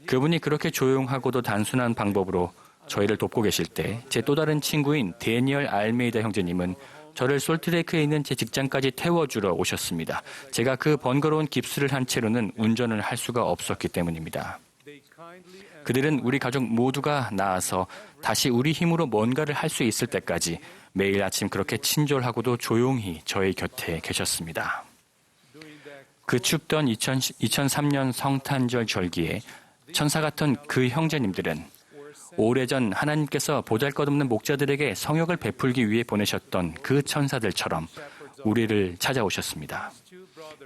[SPEAKER 2] 그분이 그렇게 조용하고도 단순한 방법으로 저희를 돕고 계실 때 제 또 다른 친구인 데니얼 알메이다 형제님은 저를 솔트레이크에 있는 제 직장까지 태워주러 오셨습니다. 제가 그 번거로운 깁스를 한 채로는 운전을 할 수가 없었기 때문입니다. 그들은 우리 가족 모두가 나아서 다시 우리 힘으로 뭔가를 할 수 있을 때까지 매일 아침 그렇게 친절하고도 조용히 저희 곁에 계셨습니다. 그 춥던 2003년 성탄절 절기에 천사 같은 그 형제님들은 오래전 하나님께서 보잘것없는 목자들에게 성역을 베풀기 위해 보내셨던 그 천사들처럼 우리를 찾아오셨습니다.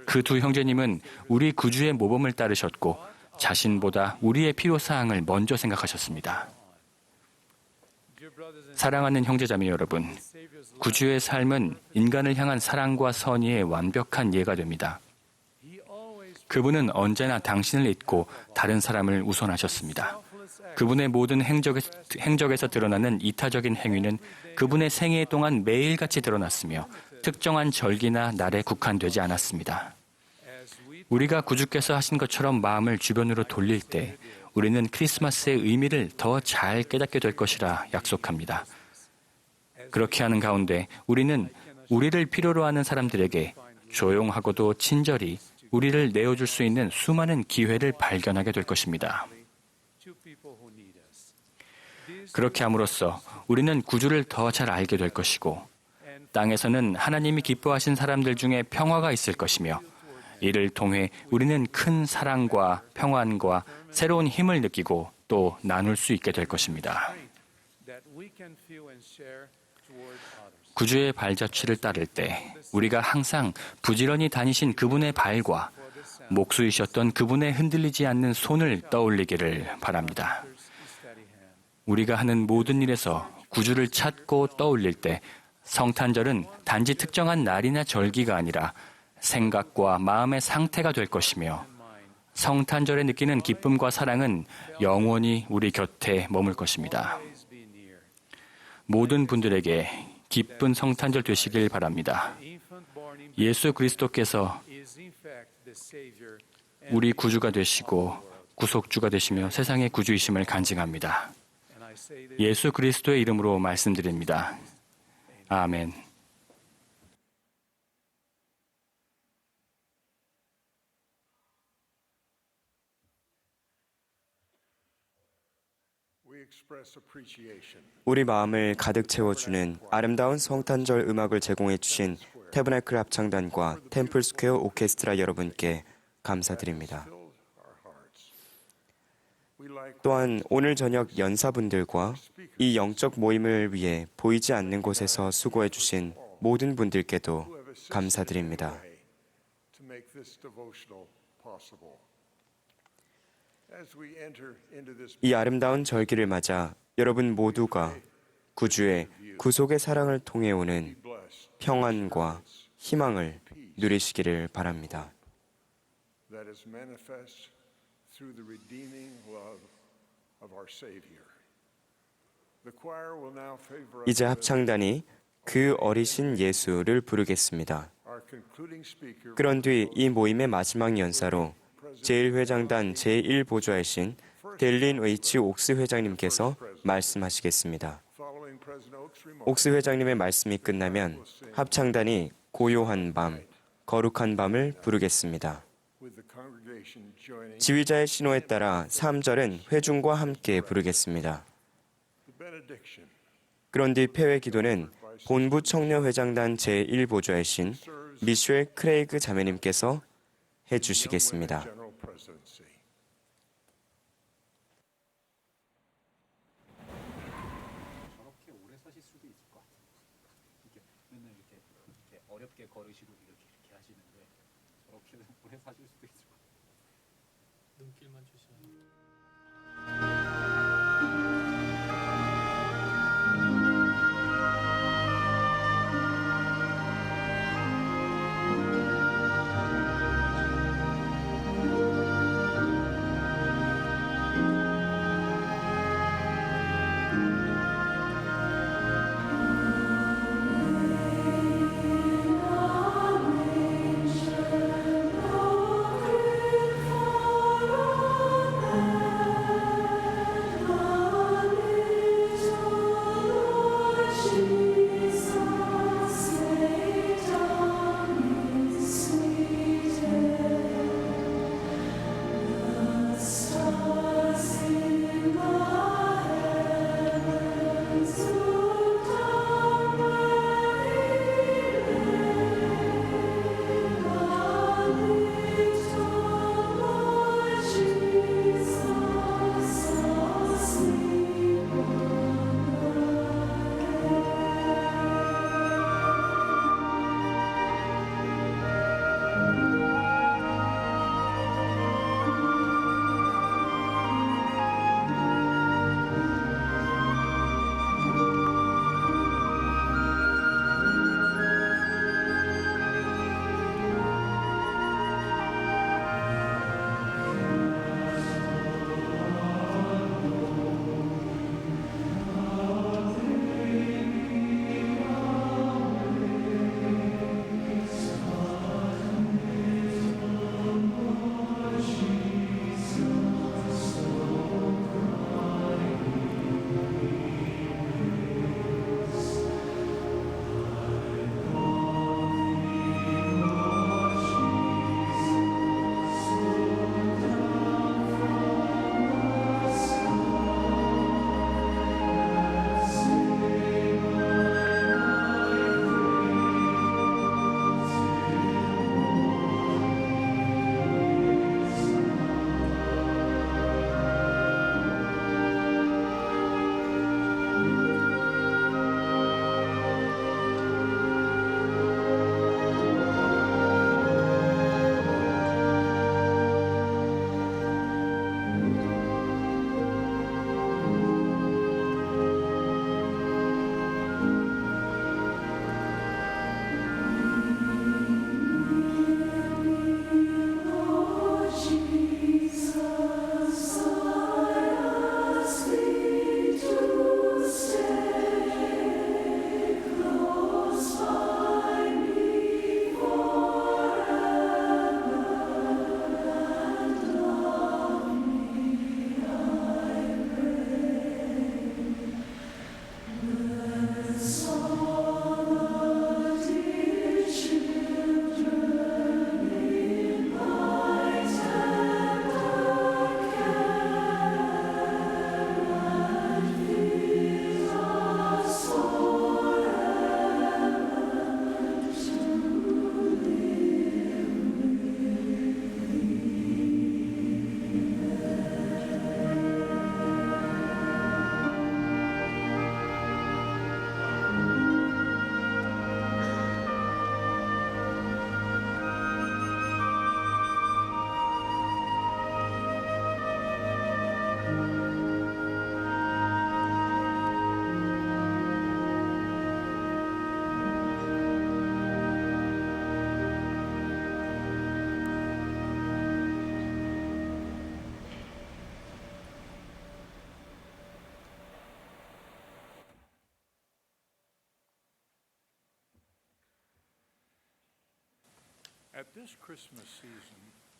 [SPEAKER 2] 그 두 형제님은 우리 구주의 모범을 따르셨고 자신보다 우리의 필요사항을 먼저 생각하셨습니다. 사랑하는 형제자매 여러분, 구주의 삶은 인간을 향한 사랑과 선의의 완벽한 예가 됩니다. 그분은 언제나 당신을 잊고 다른 사람을 우선하셨습니다. 그분의 모든 행적에서 드러나는 이타적인 행위는 그분의 생애 동안 매일같이 드러났으며 특정한 절기나 날에 국한되지 않았습니다. 우리가 구주께서 하신 것처럼 마음을 주변으로 돌릴 때 우리는 크리스마스의 의미를 더 잘 깨닫게 될 것이라 약속합니다. 그렇게 하는 가운데 우리는 우리를 필요로 하는 사람들에게 조용하고도 친절히 우리를 내어줄 수 있는 수많은 기회를 발견하게 될 것입니다. 그렇게 함으로써 우리는 구주를 더 잘 알게 될 것이고 땅에서는 하나님이 기뻐하신 사람들 중에 평화가 있을 것이며 이를 통해 우리는 큰 사랑과 평안과 새로운 힘을 느끼고 또 나눌 수 있게 될 것입니다. 구주의 발자취를 따를 때 우리가 항상 부지런히 다니신 그분의 발과 목수이셨던 그분의 흔들리지 않는 손을 떠올리기를 바랍니다. 우리가 하는 모든 일에서 구주를 찾고 떠올릴 때 성탄절은 단지 특정한 날이나 절기가 아니라 생각과 마음의 상태가 될 것이며 성탄절에 느끼는 기쁨과 사랑은 영원히 우리 곁에 머물 것입니다. 모든 분들에게 기쁜 성탄절 되시길 바랍니다. 예수 그리스도께서 우리 구주가 되시고 구속주가 되시며 세상의 구주이심을 간증합니다. 예수 그리스도의 이름으로 말씀드립니다. 아멘.
[SPEAKER 1] 우리 마음을 가득 채워주는 아름다운 성탄절 음악을 제공해 주신 태브나클 합창단과 템플 스퀘어 오케스트라 여러분께 감사드립니다. 또한 오늘 저녁 연사분들과 이 영적 모임을 위해 보이지 않는 곳에서 수고해 주신 모든 분들께도 감사드립니다. 이 아름다운 절기를 맞아 여러분 모두가 구주의 구속의 사랑을 통해 오는 평안과 희망을 누리시기를 바랍니다. 이제 합창단이 그 어리신 예수를 부르겠습니다. 그런 뒤 이 모임의 마지막 연사로 제1회장단 제1보좌이신 델린 H. 옥스 회장님께서 말씀하시겠습니다. 옥스 회장님의 말씀이 끝나면 합창단이 고요한 밤, 거룩한 밤을 부르겠습니다. 지휘자의 신호에 따라 3절은 회중과 함께 부르겠습니다. 그런 뒤 폐회 기도는 본부 청년회장단 제1보좌이신 미셸 크레이그 자매님께서 해주시겠습니다.
[SPEAKER 5] 저렇게 오래 서실 수도 있을 것 같아요. 이렇게 맨날 이렇게 어렵게 걸으시고 이렇게 하시는데 저렇게 오래 사실 수도 있을 것 같아요. 눈길만 조심하세요.
[SPEAKER 3] No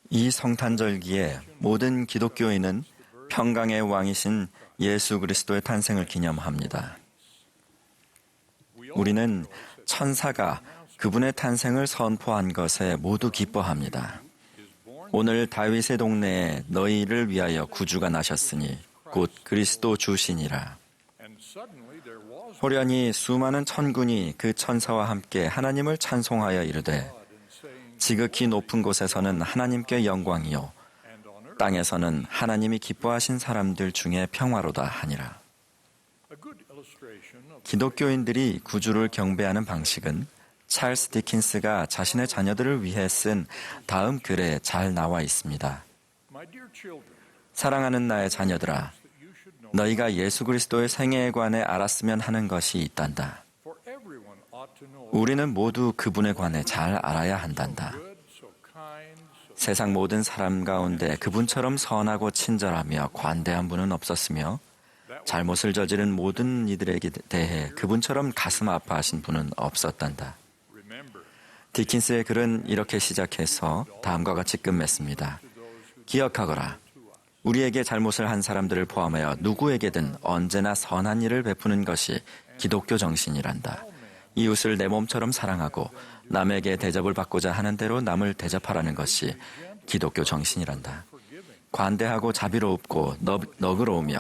[SPEAKER 6] 이 성탄절기에 모든 기독교인은 평강의 왕이신 예수 그리스도의 탄생을 기념합니다. 우리는 천사가 그분의 탄생을 선포한 것에 모두 기뻐합니다. 오늘 다윗의 동네에 너희를 위하여 구주가 나셨으니 곧 그리스도 주시니라. 호련히 수많은 천군이 그 천사와 함께 하나님을 찬송하여 이르되 지극히 높은 곳에서는 하나님께 영광이요 땅에서는 하나님이 기뻐하신 사람들 중에 평화로다 하니라. 기독교인들이 구주를 경배하는 방식은 찰스 디킨스가 자신의 자녀들을 위해 쓴 다음 글에 잘 나와 있습니다. 사랑하는 나의 자녀들아, 너희가 예수 그리스도의 생애에 관해 알았으면 하는 것이 있단다. 우리는 모두 그분에 관해 잘 알아야 한단다. 세상 모든 사람 가운데 그분처럼 선하고 친절하며 관대한 분은 없었으며 잘못을 저지른 모든 이들에게 대해 그분처럼 가슴 아파하신 분은 없었단다. 디킨스의 글은 이렇게 시작해서 다음과 같이 끝맺습니다. 기억하거라. 우리에게 잘못을 한 사람들을 포함하여 누구에게든 언제나 선한 일을 베푸는 것이 기독교 정신이란다. 이웃을 내 몸처럼 사랑하고 남에게 대접을 받고자 하는 대로 남을 대접하라는 것이 기독교 정신이란다. 관대하고 자비롭고 너그러우며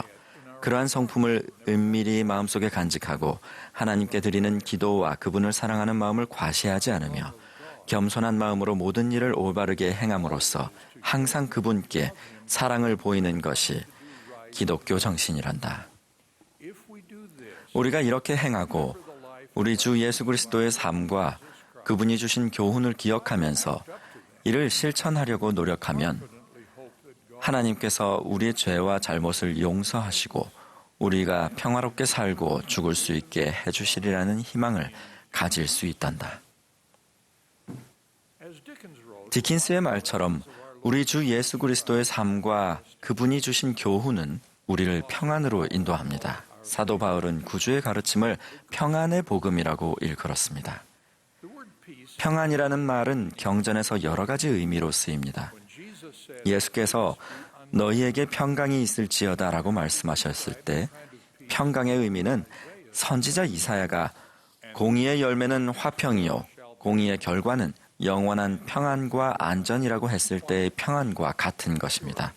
[SPEAKER 6] 그러한 성품을 은밀히 마음속에 간직하고 하나님께 드리는 기도와 그분을 사랑하는 마음을 과시하지 않으며 겸손한 마음으로 모든 일을 올바르게 행함으로써 항상 그분께 사랑을 보이는 것이 기독교 정신이란다. 우리가 이렇게 행하고 우리 주 예수 그리스도의 삶과 그분이 주신 교훈을 기억하면서 이를 실천하려고 노력하면 하나님께서 우리의 죄와 잘못을 용서하시고 우리가 평화롭게 살고 죽을 수 있게 해주시리라는 희망을 가질 수 있단다. 디킨스의 말처럼 우리 주 예수 그리스도의 삶과 그분이 주신 교훈은 우리를 평안으로 인도합니다. 사도 바울은 구주의 가르침을 평안의 복음이라고 일컬었습니다. 평안이라는 말은 경전에서 여러 가지 의미로 쓰입니다. 예수께서 너희에게 평강이 있을지어다라고 말씀하셨을 때 평강의 의미는 선지자 이사야가 공의의 열매는 화평이요 공의의 결과는 영원한 평안과 안전이라고 했을 때의 평안과 같은 것입니다.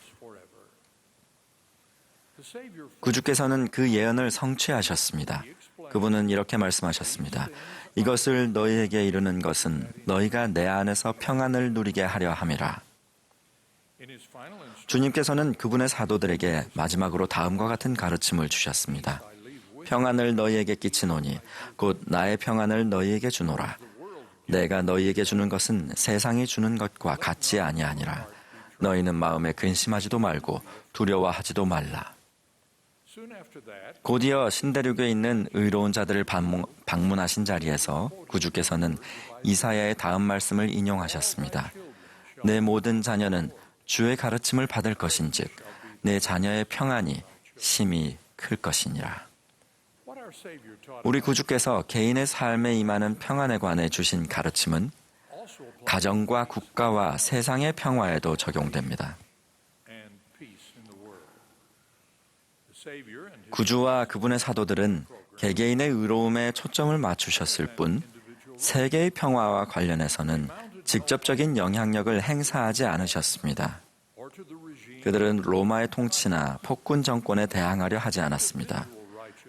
[SPEAKER 6] 구주께서는 그 예언을 성취하셨습니다. 그분은 이렇게 말씀하셨습니다. 이것을 너희에게 이루는 것은 너희가 내 안에서 평안을 누리게 하려 함이라. 주님께서는 그분의 사도들에게 마지막으로 다음과 같은 가르침을 주셨습니다. 평안을 너희에게 끼치노니 곧 나의 평안을 너희에게 주노라. 내가 너희에게 주는 것은 세상이 주는 것과 같지 아니하니라. 너희는 마음에 근심하지도 말고 두려워하지도 말라. 곧이어 신대륙에 있는 의로운 자들을 방문하신 자리에서 구주께서는 이사야의 다음 말씀을 인용하셨습니다. 내 모든 자녀는 주의 가르침을 받을 것인즉 내 자녀의 평안이 심히 클 것이니라. 우리 구주께서 개인의 삶에 임하는 평안에 관해 주신 가르침은 가정과 국가와 세상의 평화에도 적용됩니다. 구주와 그분의 사도들은 개개인의 의로움에 초점을 맞추셨을 뿐 세계의 평화와 관련해서는 직접적인 영향력을 행사하지 않으셨습니다. 그들은 로마의 통치나 폭군 정권에 대항하려 하지 않았습니다.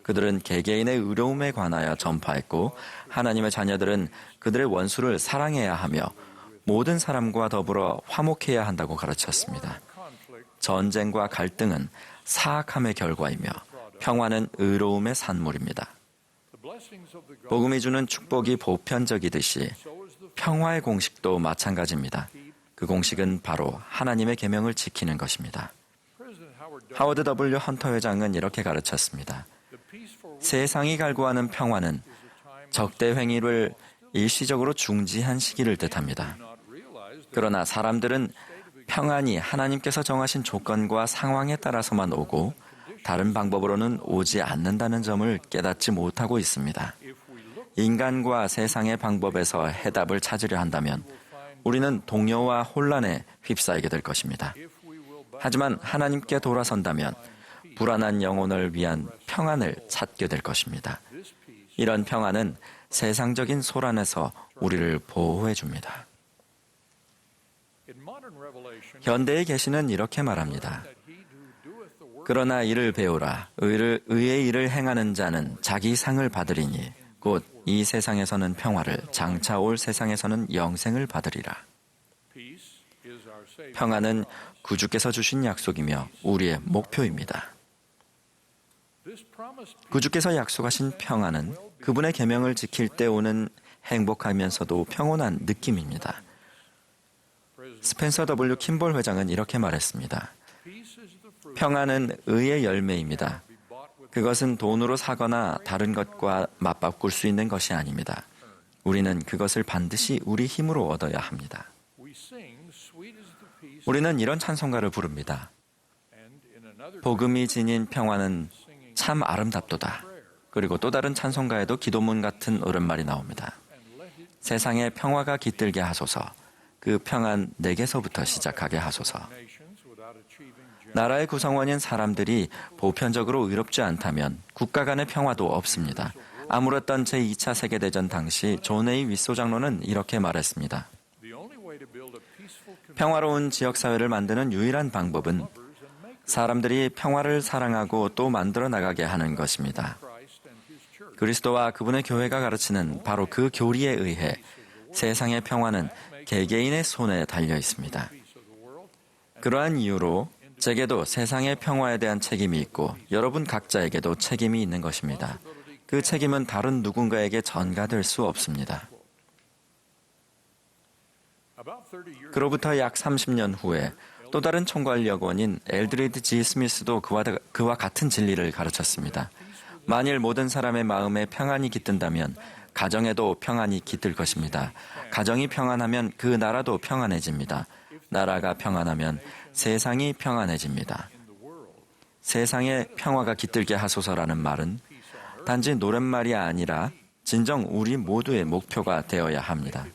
[SPEAKER 6] 그들은 개개인의 의로움에 관하여 전파했고 하나님의 자녀들은 그들의 원수를 사랑해야 하며 모든 사람과 더불어 화목해야 한다고 가르쳤습니다. 전쟁과 갈등은 사악함의 결과이며 평화는 의로움의 산물입니다. 복음이 주는 축복이 보편적이듯이 평화의 공식도 마찬가지입니다. 그 공식은 바로 하나님의 계명을 지키는 것입니다. 하워드 W. 헌터 회장은 이렇게 가르쳤습니다. 세상이 갈구하는 평화는 적대 행위를 일시적으로 중지한 시기를 뜻합니다. 그러나 사람들은 평안이 하나님께서 정하신 조건과 상황에 따라서만 오고 다른 방법으로는 오지 않는다는 점을 깨닫지 못하고 있습니다. 인간과 세상의 방법에서 해답을 찾으려 한다면 우리는 동요와 혼란에 휩싸이게 될 것입니다. 하지만 하나님께 돌아선다면 불안한 영혼을 위한 평안을 찾게 될 것입니다. 이런 평안은 세상적인 소란에서 우리를 보호해 줍니다. 현대의 계시는 이렇게 말합니다. 그러나 이를 배우라. 의의 일을 행하는 자는 자기 상을 받으리니 곧 이 세상에서는 평화를 장차 올 세상에서는 영생을 받으리라. 평화는 구주께서 주신 약속이며 우리의 목표입니다. 구주께서 약속하신 평안은 그분의 계명을 지킬 때 오는 행복하면서도 평온한 느낌입니다. 스펜서 W. 킴볼 회장은 이렇게 말했습니다. 평안은 의의 열매입니다. 그것은 돈으로 사거나 다른 것과 맞바꿀 수 있는 것이 아닙니다. 우리는 그것을 반드시 우리 힘으로 얻어야 합니다. 우리는 이런 찬송가를 부릅니다. 복음이 지닌 평안은 참 아름답도다. 그리고 또 다른 찬송가에도 기도문 같은 오랜말이 나옵니다. 세상에 평화가 깃들게 하소서. 그 평안 내게서부터 시작하게 하소서. 나라의 구성원인 사람들이 보편적으로 의롭지 않다면 국가 간의 평화도 없습니다. 아무랬던 제2차 세계대전 당시 존 A. 윗소 장로는 이렇게 말했습니다. 평화로운 지역사회를 만드는 유일한 방법은 사람들이 평화를 사랑하고 또 만들어 나가게 하는 것입니다. 그리스도와 그분의 교회가 가르치는 바로 그 교리에 의해 세상의 평화는 개개인의 손에 달려 있습니다. 그러한 이유로 제게도 세상의 평화에 대한 책임이 있고 여러분 각자에게도 책임이 있는 것입니다. 그 책임은 다른 누군가에게 전가될 수 없습니다. 그로부터 약 30년 후에 또 다른 총괄역원인 엘드리드 G. 스미스도 그와 같은 진리를 가르쳤습니다. 만일 모든 사람의 마음에 평안이 깃든다면 가정에도 평안이 깃들 것입니다. 가정이 평안하면 그 나라도 평안해집니다. 나라가 평안하면 세상이 평안해집니다. 세상에 평화가 깃들게 하소서라는 말은 단지 노랫말이 아니라 진정 우리 모두의 목표가 되어야 합니다.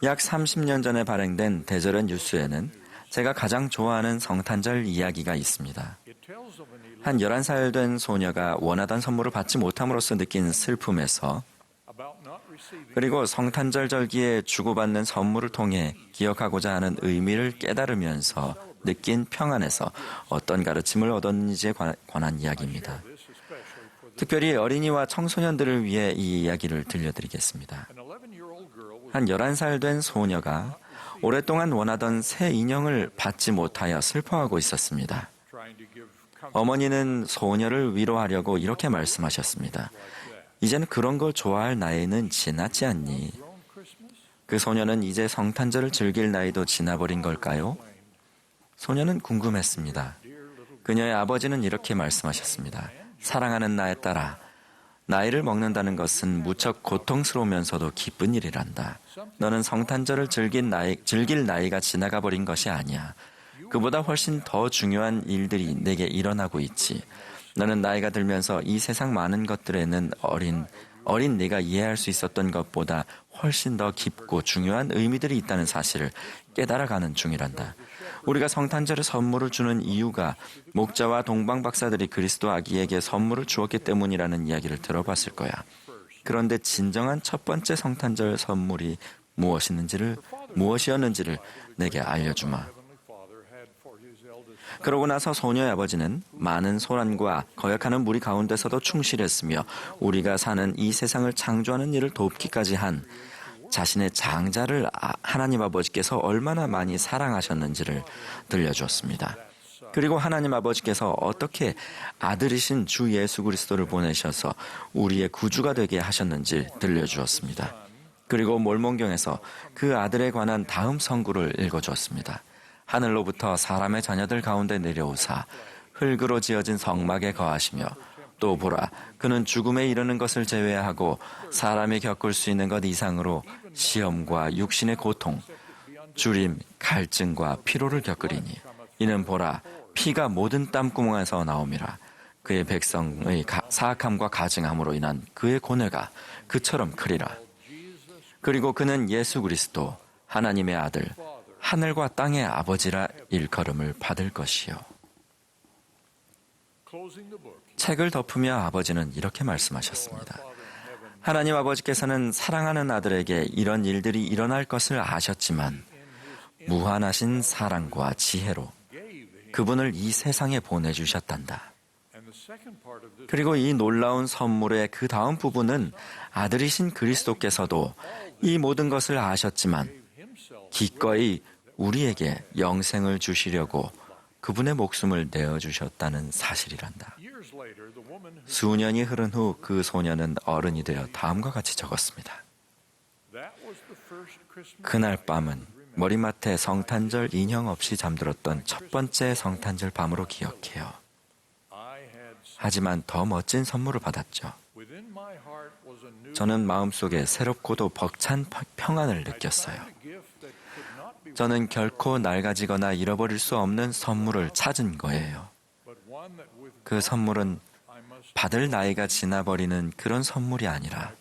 [SPEAKER 6] 약 30년 전에 발행된 대절의 뉴스에는 제가 가장 좋아하는 성탄절 이야기가 있습니다. 한 11살 된 소녀가 원하던 선물을 받지 못함으로써 느낀 슬픔에서 그리고 성탄절 절기에 주고받는 선물을 통해 기억하고자 하는 의미를 깨달으면서 느낀 평안에서 어떤 가르침을 얻었는지에 관한 이야기입니다. 특별히 어린이와 청소년들을 위해 이 이야기를 들려드리겠습니다. 한 11살 된 소녀가 오랫동안 원하던 새 인형을 받지 못하여 슬퍼하고 있었습니다. 어머니는 소녀를 위로하려고 이렇게 말씀하셨습니다. 이제는 그런 걸 좋아할 나이는 지났지 않니? 그 소녀는 이제 성탄절을 즐길 나이도 지나버린 걸까요? 소녀는 궁금했습니다. 그녀의 아버지는 이렇게 말씀하셨습니다. 사랑하는 나의 딸아, 나이를 먹는다는 것은 무척 고통스러우면서도 기쁜 일이란다. 너는 성탄절을 즐길 나이가 지나가 버린 것이 아니야. 그보다 훨씬 더 중요한 일들이 내게 일어나고 있지. 너는 나이가 들면서 이 세상 많은 것들에는 어린 네가 이해할 수 있었던 것보다 훨씬 더 깊고 중요한 의미들이 있다는 사실을 깨달아가는 중이란다. 우리가 성탄절에 선물을 주는 이유가 목자와 동방 박사들이 그리스도 아기에게 선물을 주었기 때문이라는 이야기를 들어봤을 거야. 그런데 진정한 첫 번째 성탄절 선물이 무엇이었는지를 내게 알려주마. 그러고 나서 소녀의 아버지는 많은 소란과 거역하는 무리 가운데서도 충실했으며 우리가 사는 이 세상을 창조하는 일을 돕기까지 한 자신의 장자를 하나님 아버지께서 얼마나 많이 사랑하셨는지를 들려주었습니다. 그리고 하나님 아버지께서 어떻게 아들이신 주 예수 그리스도를 보내셔서 우리의 구주가 되게 하셨는지 들려주었습니다. 그리고 몰몬경에서 그 아들에 관한 다음 선구를 읽어주었습니다. 하늘로부터 사람의 자녀들 가운데 내려오사 흙으로 지어진 성막에 거하시며 또 보라 그는 죽음에 이르는 것을 제외하고 사람이 겪을 수 있는 것 이상으로 시험과 육신의 고통, 주림, 갈증과 피로를 겪으리니 이는 보라 피가 모든 땀구멍에서 나옴이라. 그의 백성의 사악함과 가증함으로 인한 그의 고뇌가 그처럼 크리라. 그리고 그는 예수 그리스도 하나님의 아들 하늘과 땅의 아버지라 일컬음을 받을 것이요. 책을 덮으며 아버지는 이렇게 말씀하셨습니다. 하나님 아버지께서는 사랑하는 아들에게 이런 일들이 일어날 것을 아셨지만 무한하신 사랑과 지혜로 그분을 이 세상에 보내주셨단다. 그리고 이 놀라운 선물의 그 다음 부분은 아들이신 그리스도께서도 이 모든 것을 아셨지만 기꺼이 우리에게 영생을 주시려고 그분의 목숨을 내어주셨다는 사실이란다. 수년이 흐른 후 그 소년은 어른이 되어 다음과 같이 적었습니다. 그날 밤은 머리맡에 성탄절 인형 없이 잠들었던 첫 번째 성탄절 밤으로 기억해요. 하지만 더 멋진 선물을 받았죠. 저는 마음속에 새롭고도 벅찬 평안을 느꼈어요. 저는 결코 낡아지거나 잃어버릴 수 없는 선물을 찾은 거예요. 그 선물은 받을 나이가 지나버리는 그런 선물이 아니라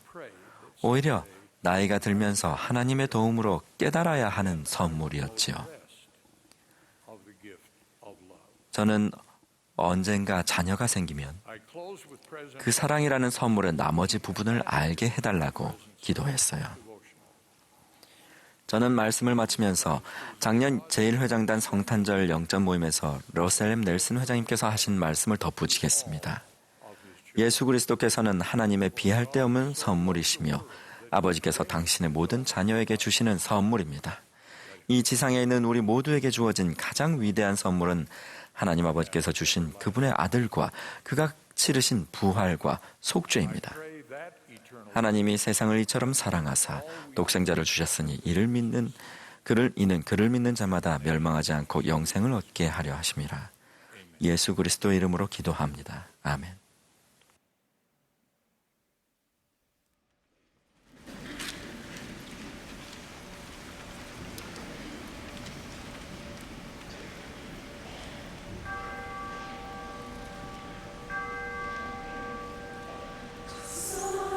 [SPEAKER 6] 오히려 나이가 들면서 하나님의 도움으로 깨달아야 하는 선물이었지요. 저는 언젠가 자녀가 생기면 그 사랑이라는 선물의 나머지 부분을 알게 해달라고 기도했어요. 저는 말씀을 마치면서 작년 제1회장단 성탄절 영점 모임에서 러셀 넬슨 회장님께서 하신 말씀을 덧붙이겠습니다. 예수 그리스도께서는 하나님의 비할 데 없는 선물이시며 아버지께서 당신의 모든 자녀에게 주시는 선물입니다. 이 지상에 있는 우리 모두에게 주어진 가장 위대한 선물은 하나님 아버지께서 주신 그분의 아들과 그가 치르신 부활과 속죄입니다. 하나님이 세상을 이처럼 사랑하사 독생자를 주셨으니 이는 그를 믿는 자마다 멸망하지 않고 영생을 얻게 하려 하심이라. 예수 그리스도 이름으로 기도합니다. 아멘.
[SPEAKER 3] Silent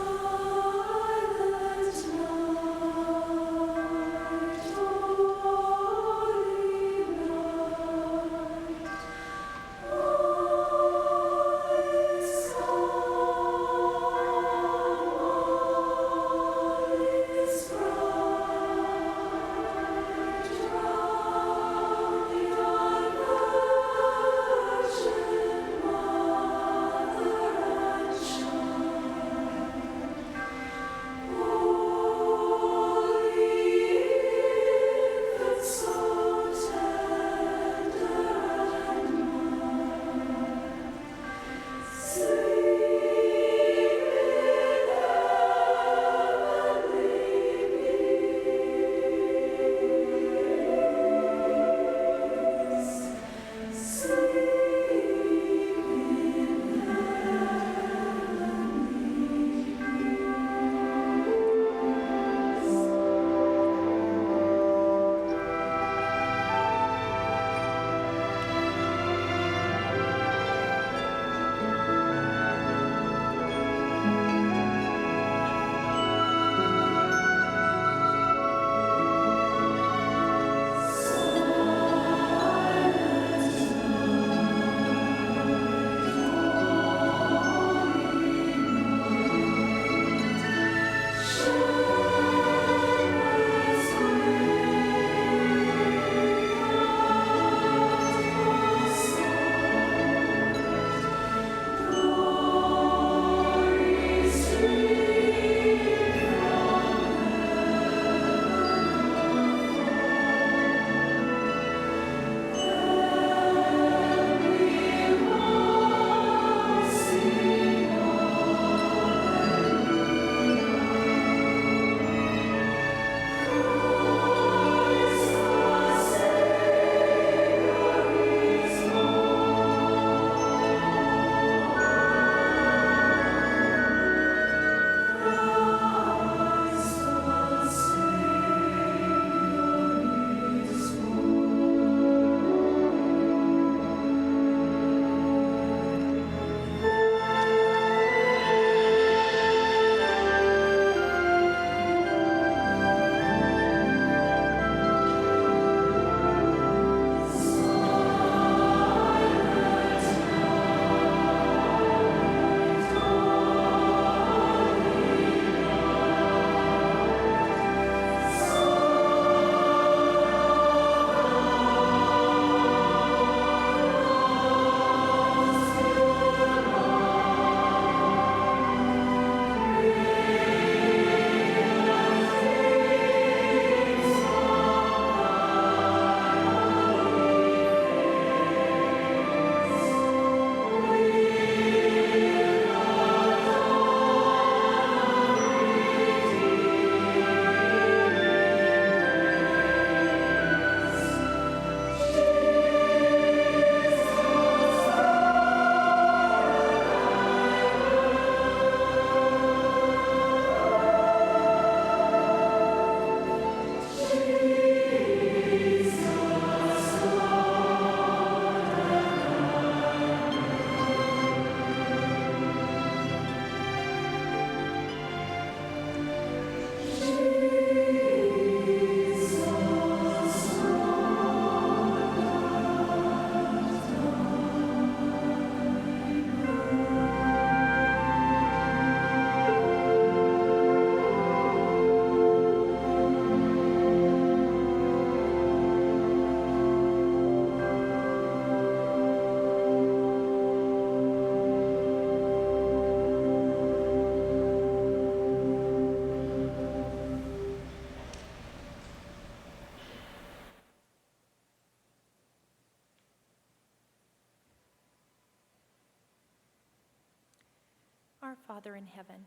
[SPEAKER 7] Our Father in heaven,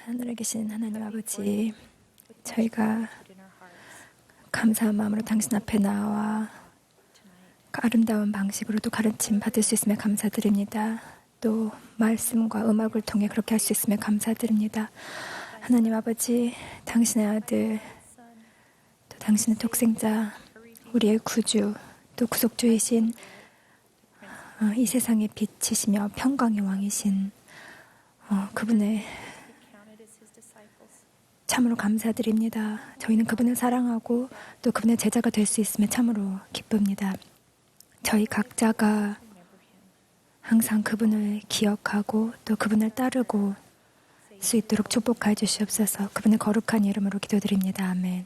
[SPEAKER 8] 하늘에 계신 하나님 아버지, 저희가
[SPEAKER 7] in our hearts
[SPEAKER 8] 감사한 마음으로 당신 앞에 나와 아름다운 방식으로 또 가르침 받을 수 있음에 감사드립니다. 또 말씀과 음악을 통해 그렇게 할 수 있음에 감사드립니다. 하나님 아버지, 당신의 아들, 또 당신의 독생자, 우리의 구주, 또 구속주이신 이 세상의 빛이시며 평강의 왕이신 그분의
[SPEAKER 7] counted as his disciples.
[SPEAKER 8] 참으로 감사드립니다. 저희는 그분을 사랑하고 또 그분의 제자가 될 수 있음에 참으로 기쁩니다. 저희 각자가 항상 그분을 기억하고 또 그분을 따르고 수 있도록 축복하여 주시옵소서. 그분의 거룩한 이름으로 기도드립니다. 아멘.